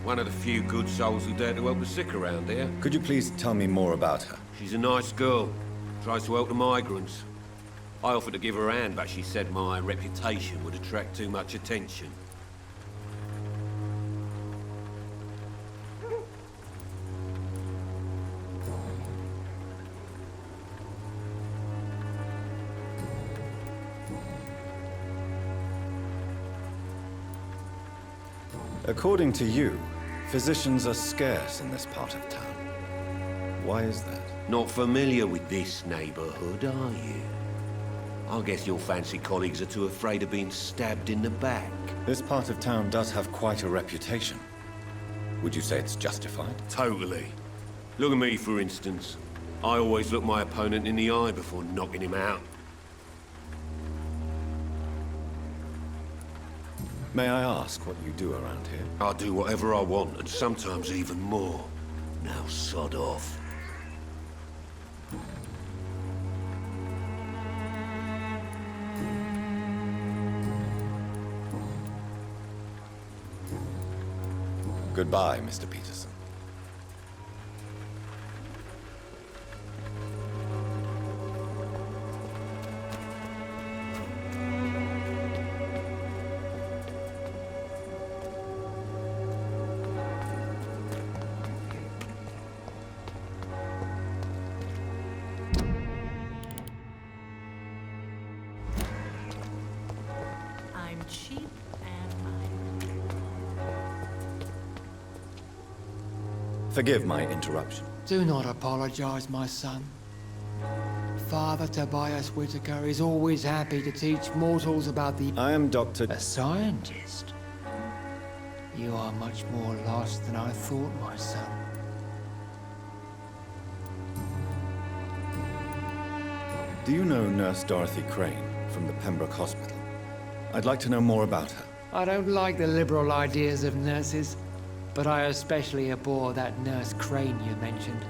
[SPEAKER 11] One of the few good souls who dare to help the sick around here.
[SPEAKER 9] Could you please tell me more about her?
[SPEAKER 11] She's a nice girl. Tries to help the migrants. I offered to give her a hand, but she said my reputation would attract too much attention.
[SPEAKER 9] According to you, physicians are scarce in this part of town. Why is that?
[SPEAKER 11] Not familiar with this neighborhood, are you? I guess your fancy colleagues are too afraid of being stabbed in the back.
[SPEAKER 9] This part of town does have quite a reputation. Would you say it's justified?
[SPEAKER 11] Totally. Look at me, for instance. I always look my opponent in the eye before knocking him out.
[SPEAKER 9] May I ask what you do around here?
[SPEAKER 11] I do whatever I want, and sometimes even more. Now sod off.
[SPEAKER 9] Goodbye, Mr. Peterson.
[SPEAKER 8] I'm cheap and mine.
[SPEAKER 9] Forgive my interruption.
[SPEAKER 14] Do not apologize, my son. Father Tobias Whitaker is always happy to teach mortals about the...
[SPEAKER 9] I am Dr.
[SPEAKER 14] A scientist? You are much more lost than I thought, my son.
[SPEAKER 9] Do you know Nurse Dorothy Crane from the Pembroke Hospital? I'd like to know more about her.
[SPEAKER 14] I don't like the liberal ideas of nurses, but I especially abhor that Nurse Crane you mentioned.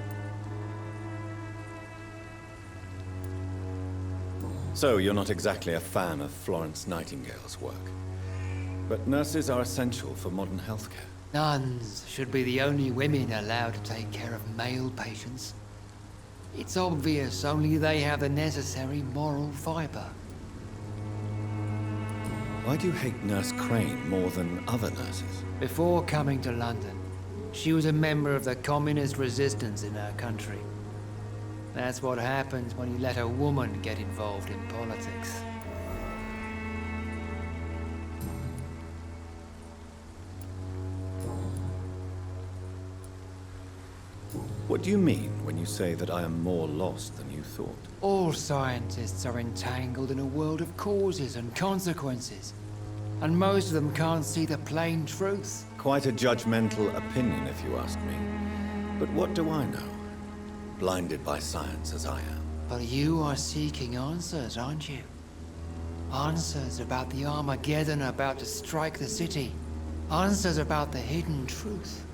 [SPEAKER 9] So, you're not exactly a fan of Florence Nightingale's work. But nurses are essential for modern healthcare.
[SPEAKER 14] Nuns should be the only women allowed to take care of male patients. It's obvious only they have the necessary moral fiber.
[SPEAKER 9] Why do you hate Nurse Crane more than other nurses?
[SPEAKER 14] Before coming to London, she was a member of the communist resistance in her country. That's what happens when you let a woman get involved in politics.
[SPEAKER 9] What do you mean when you say that I am more lost than you thought?
[SPEAKER 14] All scientists are entangled in a world of causes and consequences, and most of them can't see the plain truth.
[SPEAKER 9] Quite a judgmental opinion, if you ask me. But what do I know? Blinded by science as I am.
[SPEAKER 14] But you are seeking answers, aren't you? Answers about the Armageddon about to strike the city. Answers about the hidden truth.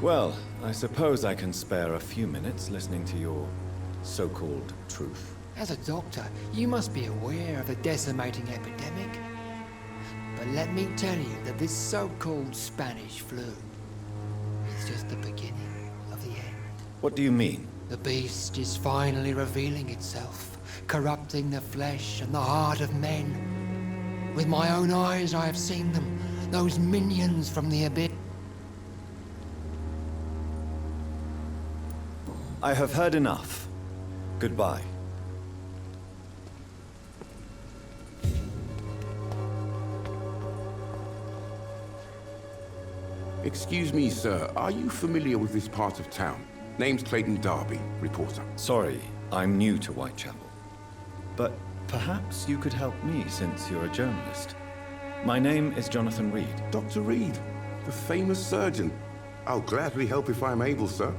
[SPEAKER 9] Well, I suppose I can spare a few minutes listening to your so-called truth.
[SPEAKER 14] As a doctor, you must be aware of the decimating epidemic. But let me tell you that this so-called Spanish flu is just the beginning of the end.
[SPEAKER 9] What do you mean?
[SPEAKER 14] The beast is finally revealing itself, corrupting the flesh and the heart of men. With my own eyes I have seen them, those minions from the abyss.
[SPEAKER 9] I have heard enough. Goodbye.
[SPEAKER 7] Excuse me, sir. Are you familiar with this part of town? Name's Clayton Darby, reporter.
[SPEAKER 9] Sorry, I'm new to Whitechapel. But perhaps you could help me since you're a journalist. My name is Jonathan Reid.
[SPEAKER 7] Dr. Reid, the famous surgeon. I'll gladly help if I'm able, sir.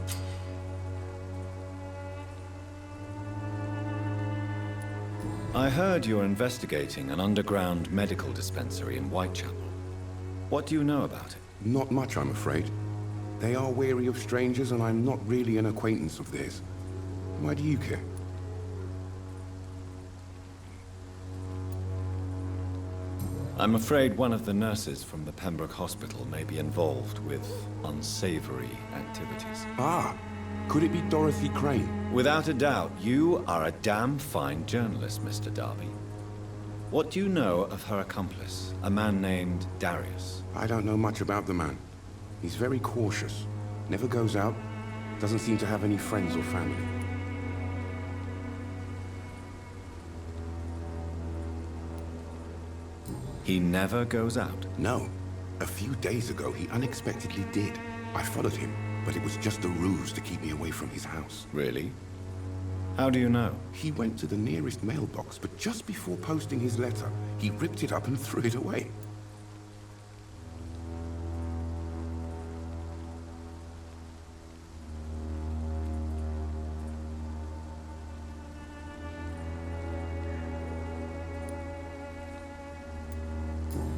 [SPEAKER 9] I heard you're investigating an underground medical dispensary in Whitechapel. What do you know about it?
[SPEAKER 7] Not much, I'm afraid. They are wary of strangers, and I'm not really an acquaintance of theirs. Why do you care?
[SPEAKER 9] I'm afraid one of the nurses from the Pembroke Hospital may be involved with unsavory activities.
[SPEAKER 7] Ah, could it be Dorothy Crane?
[SPEAKER 9] Without a doubt, you are a damn fine journalist, Mr. Darby. What do you know of her accomplice, a man named Darius?
[SPEAKER 7] I don't know much about the man. He's very cautious. Never goes out. Doesn't seem to have any friends or family.
[SPEAKER 9] He never goes out?
[SPEAKER 7] No. A few days ago, he unexpectedly did. I followed him, but it was just a ruse to keep me away from his house.
[SPEAKER 9] Really? How do you know?
[SPEAKER 7] He went to the nearest mailbox, but just before posting his letter, he ripped it up and threw it away.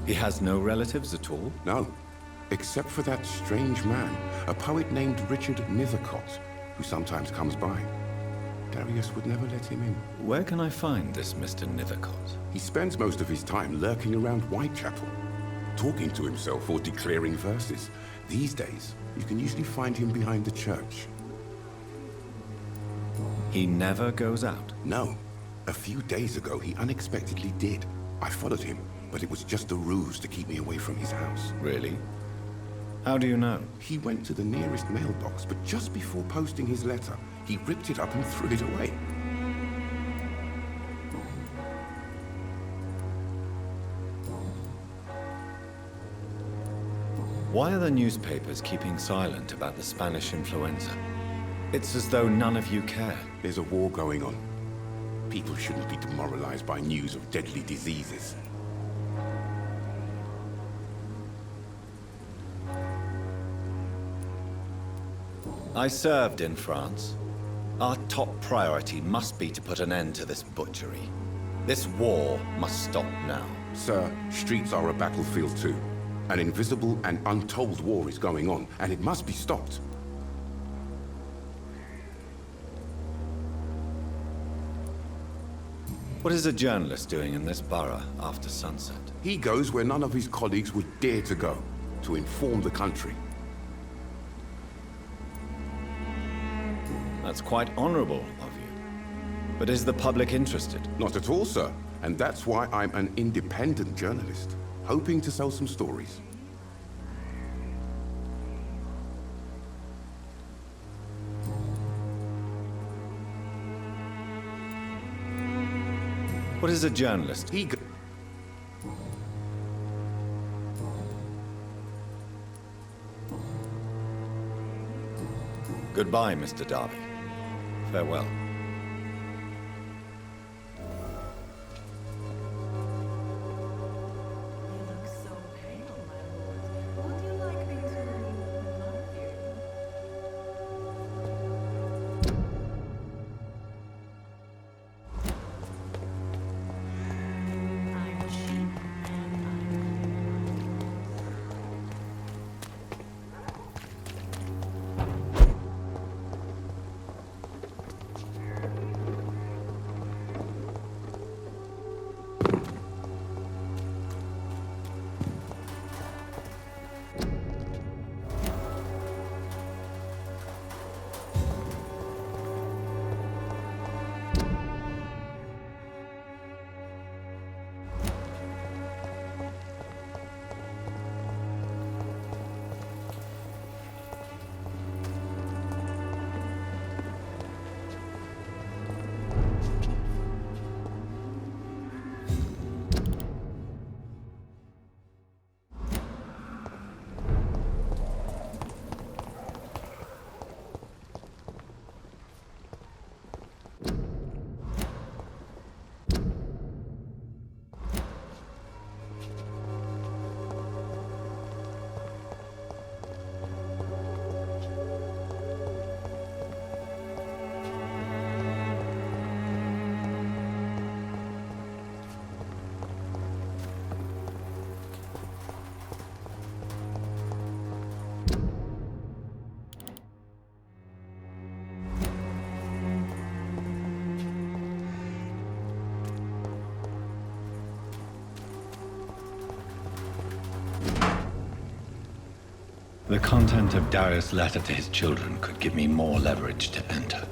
[SPEAKER 9] He has no relatives at all?
[SPEAKER 7] No, except for that strange man, a poet named Richard Nethercott, who sometimes comes by. Darius would never let him in.
[SPEAKER 9] Where can I find this Mr. Nethercott?
[SPEAKER 7] He spends most of his time lurking around Whitechapel, talking to himself or declaring verses. These days, you can usually find him behind the church.
[SPEAKER 9] He never goes out?
[SPEAKER 7] No. A few days ago, he unexpectedly did. I followed him, but it was just a ruse to keep me away from his house.
[SPEAKER 9] Really? How do you know?
[SPEAKER 7] He went to the nearest mailbox, but just before posting his letter, he ripped it up and threw it away.
[SPEAKER 9] Why are the newspapers keeping silent about the Spanish influenza? It's as though none of you care.
[SPEAKER 7] There's a war going on. People shouldn't be demoralized by news of deadly diseases.
[SPEAKER 9] I served in France. Our top priority must be to put an end to this butchery. This war must stop now.
[SPEAKER 7] Sir, streets are a battlefield too. An invisible and untold war is going on, and it must be stopped.
[SPEAKER 9] What is a journalist doing in this borough after sunset?
[SPEAKER 7] He goes where none of his colleagues would dare to go, to inform the country.
[SPEAKER 9] That's quite honorable of you. But is the public interested?
[SPEAKER 7] Not at all, sir. And that's why I'm an independent journalist, hoping to sell some stories.
[SPEAKER 9] What is a journalist? Goodbye, Mr. Darby. Farewell.
[SPEAKER 1] The content of Darius' letter to his children could give me more leverage to enter.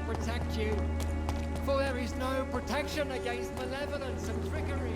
[SPEAKER 14] Protect you, for there is no protection against malevolence and trickery.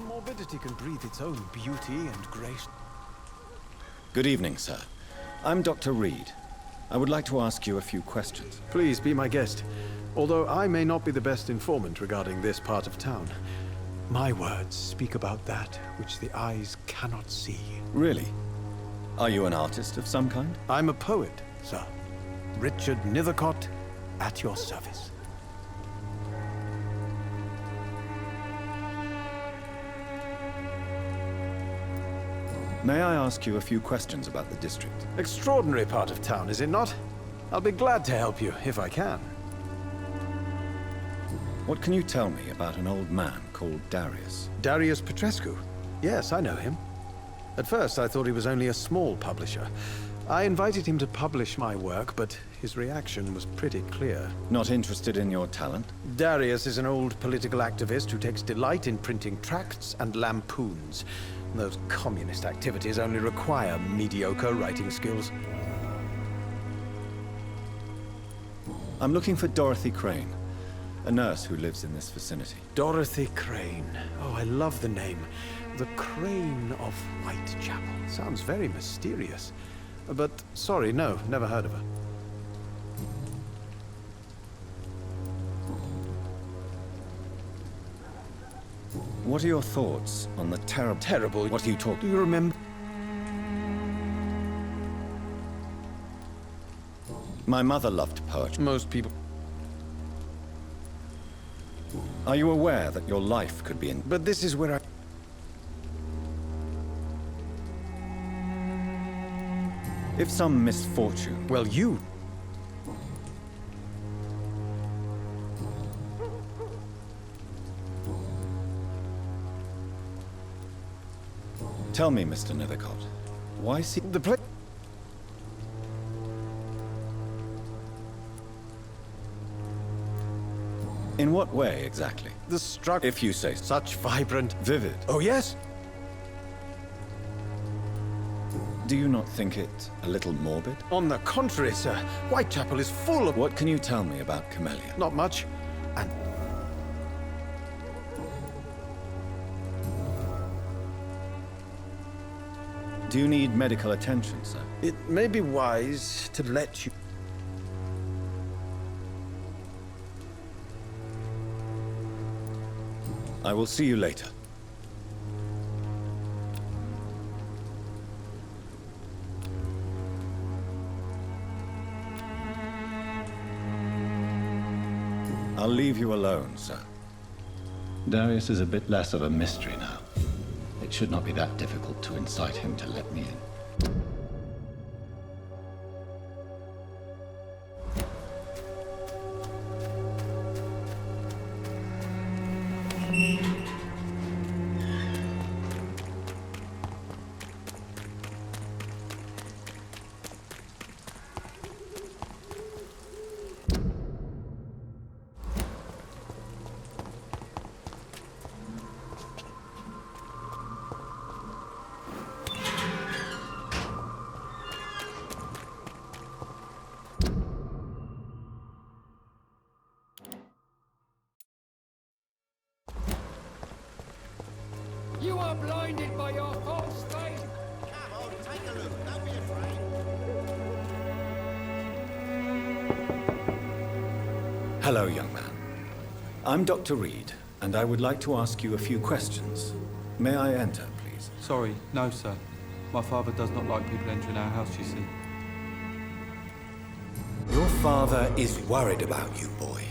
[SPEAKER 15] Morbidity can breathe its own beauty and grace.
[SPEAKER 9] Good evening, sir. I'm Dr. Reid. I would like to ask you a few questions.
[SPEAKER 15] Please be my guest, although I may not be the best informant regarding this part of town. My words speak about that which the eyes cannot see.
[SPEAKER 9] Really? Are you an artist of some kind?
[SPEAKER 15] I'm a poet, sir. Richard Nethercott, at your service.
[SPEAKER 9] May I ask you a few questions about the district?
[SPEAKER 15] Extraordinary part of town, is it not? I'll be glad to help you, if I can.
[SPEAKER 9] What can you tell me about an old man called Darius?
[SPEAKER 15] Darius Petrescu? Yes, I know him. At first, I thought he was only a small publisher. I invited him to publish my work, but his reaction was pretty clear.
[SPEAKER 9] Not interested in your talent?
[SPEAKER 15] Darius is an old political activist who takes delight in printing tracts and lampoons. Those communist activities only require mediocre writing skills.
[SPEAKER 9] I'm looking for Dorothy Crane, a nurse who lives in this vicinity.
[SPEAKER 15] Dorothy Crane. Oh, I love the name. The Crane of Whitechapel. Sounds very mysterious. But, sorry, no, never heard of her.
[SPEAKER 9] What are your thoughts on the terrible... What are you talking...
[SPEAKER 15] Do you remember?
[SPEAKER 9] My mother loved poetry.
[SPEAKER 15] Most people...
[SPEAKER 9] Are you aware that your life could be in...
[SPEAKER 15] But this is where I...
[SPEAKER 9] If some misfortune...
[SPEAKER 15] Well, you...
[SPEAKER 9] Tell me, Mr. Nethercott, why see...
[SPEAKER 15] The place...
[SPEAKER 9] In what way, exactly?
[SPEAKER 15] The struggle...
[SPEAKER 9] If you say so.
[SPEAKER 15] Such vibrant...
[SPEAKER 9] Vivid.
[SPEAKER 15] Oh, yes?
[SPEAKER 9] Do you not think it a little morbid?
[SPEAKER 15] On the contrary, sir. Whitechapel is full of...
[SPEAKER 9] What can you tell me about Camellia?
[SPEAKER 15] Not much. And...
[SPEAKER 9] Do you need medical attention, sir?
[SPEAKER 15] It may be wise to let you...
[SPEAKER 9] I will see you later. I'll leave you alone, sir.
[SPEAKER 1] Darius is a bit less of a mystery now. It should not be that difficult to incite him to let me in.
[SPEAKER 14] You are blinded by your false faith.
[SPEAKER 12] Come on, take a look. Don't be afraid.
[SPEAKER 9] Hello, young man. I'm Dr. Reid, and I would like to ask you a few questions. May I enter, please?
[SPEAKER 16] Sorry, no, sir. My father does not like people entering our house, you see.
[SPEAKER 9] Your father is worried about you, boy.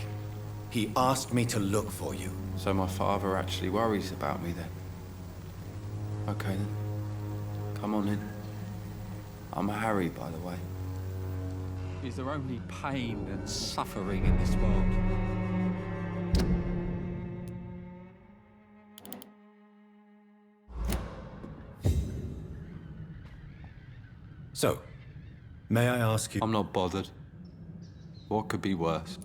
[SPEAKER 9] He asked me to look for you.
[SPEAKER 16] So my father actually worries about me then? Okay then. Come on in. I'm Harry, by the way. Is there only pain and suffering in this world?
[SPEAKER 9] So, may I ask you...
[SPEAKER 16] I'm not bothered. What could be worse?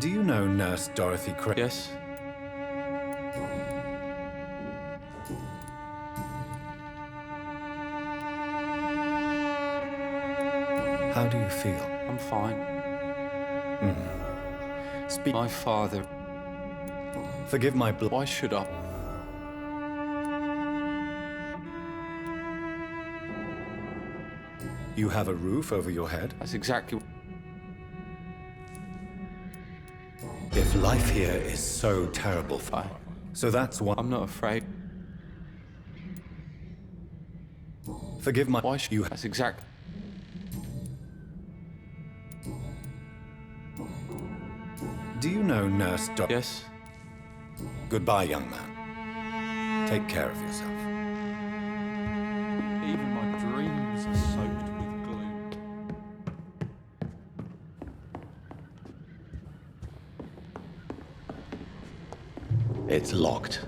[SPEAKER 9] Do you know Nurse Dorothy Craig?
[SPEAKER 16] Yes.
[SPEAKER 9] How do you feel?
[SPEAKER 16] I'm fine.
[SPEAKER 9] Speak.
[SPEAKER 16] My father...
[SPEAKER 9] Forgive my blood.
[SPEAKER 16] Why should I?
[SPEAKER 9] You have a roof over your head?
[SPEAKER 16] That's exactly...
[SPEAKER 9] If life here is so terrible,
[SPEAKER 16] Fine.
[SPEAKER 9] So that's why...
[SPEAKER 16] I'm not afraid.
[SPEAKER 9] Forgive my...
[SPEAKER 16] Why should you... That's exact...
[SPEAKER 9] Do you know Nurse Dor...
[SPEAKER 16] Yes?
[SPEAKER 9] Goodbye, young man. Take care of yourself.
[SPEAKER 16] Even my dreams are soaked with gloom.
[SPEAKER 1] It's locked.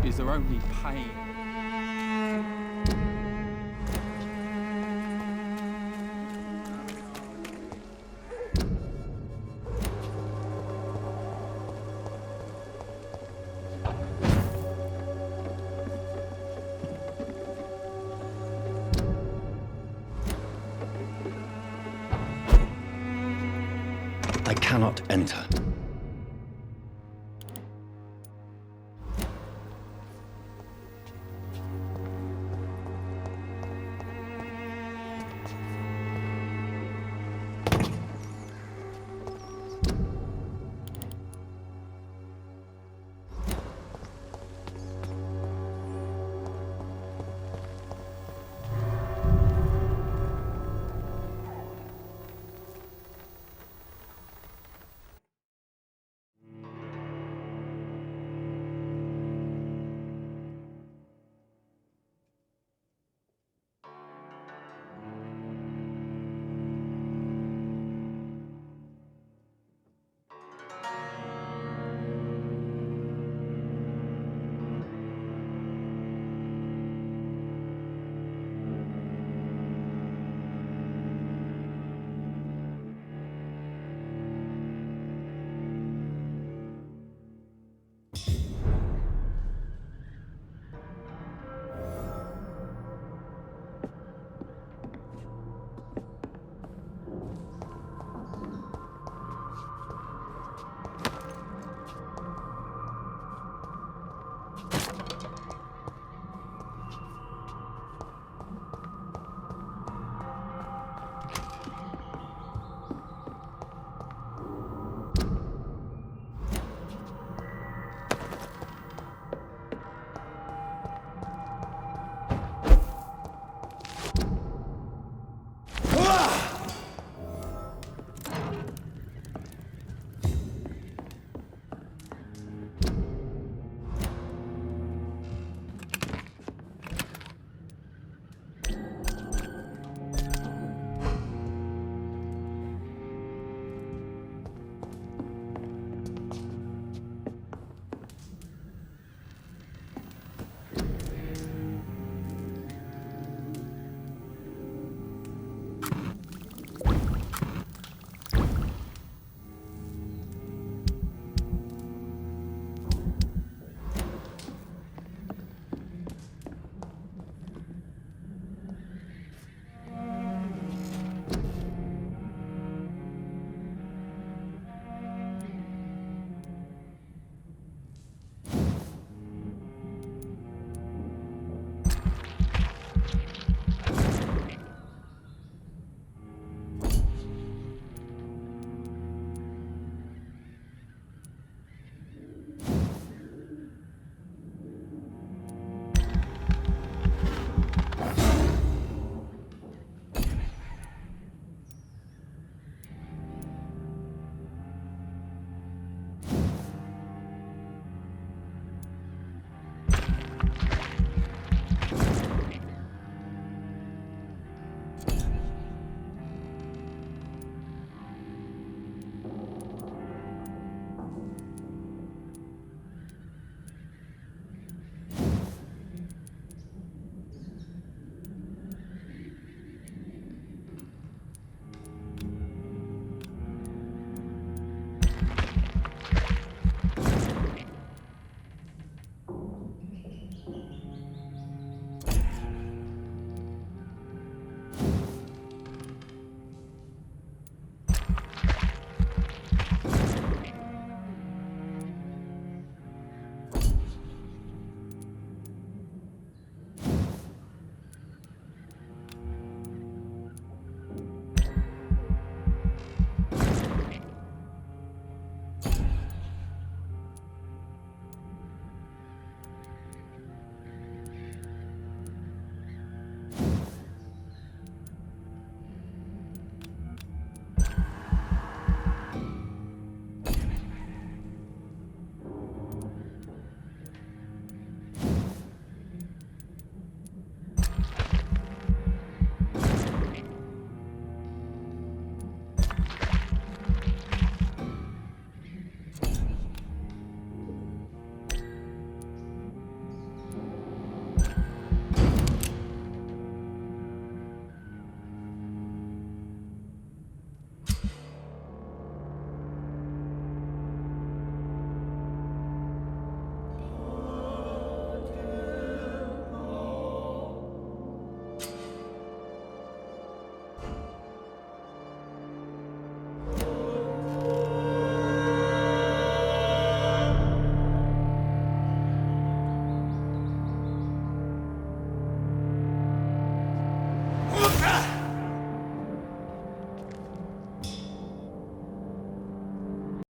[SPEAKER 16] Is there only pain?
[SPEAKER 1] I cannot enter.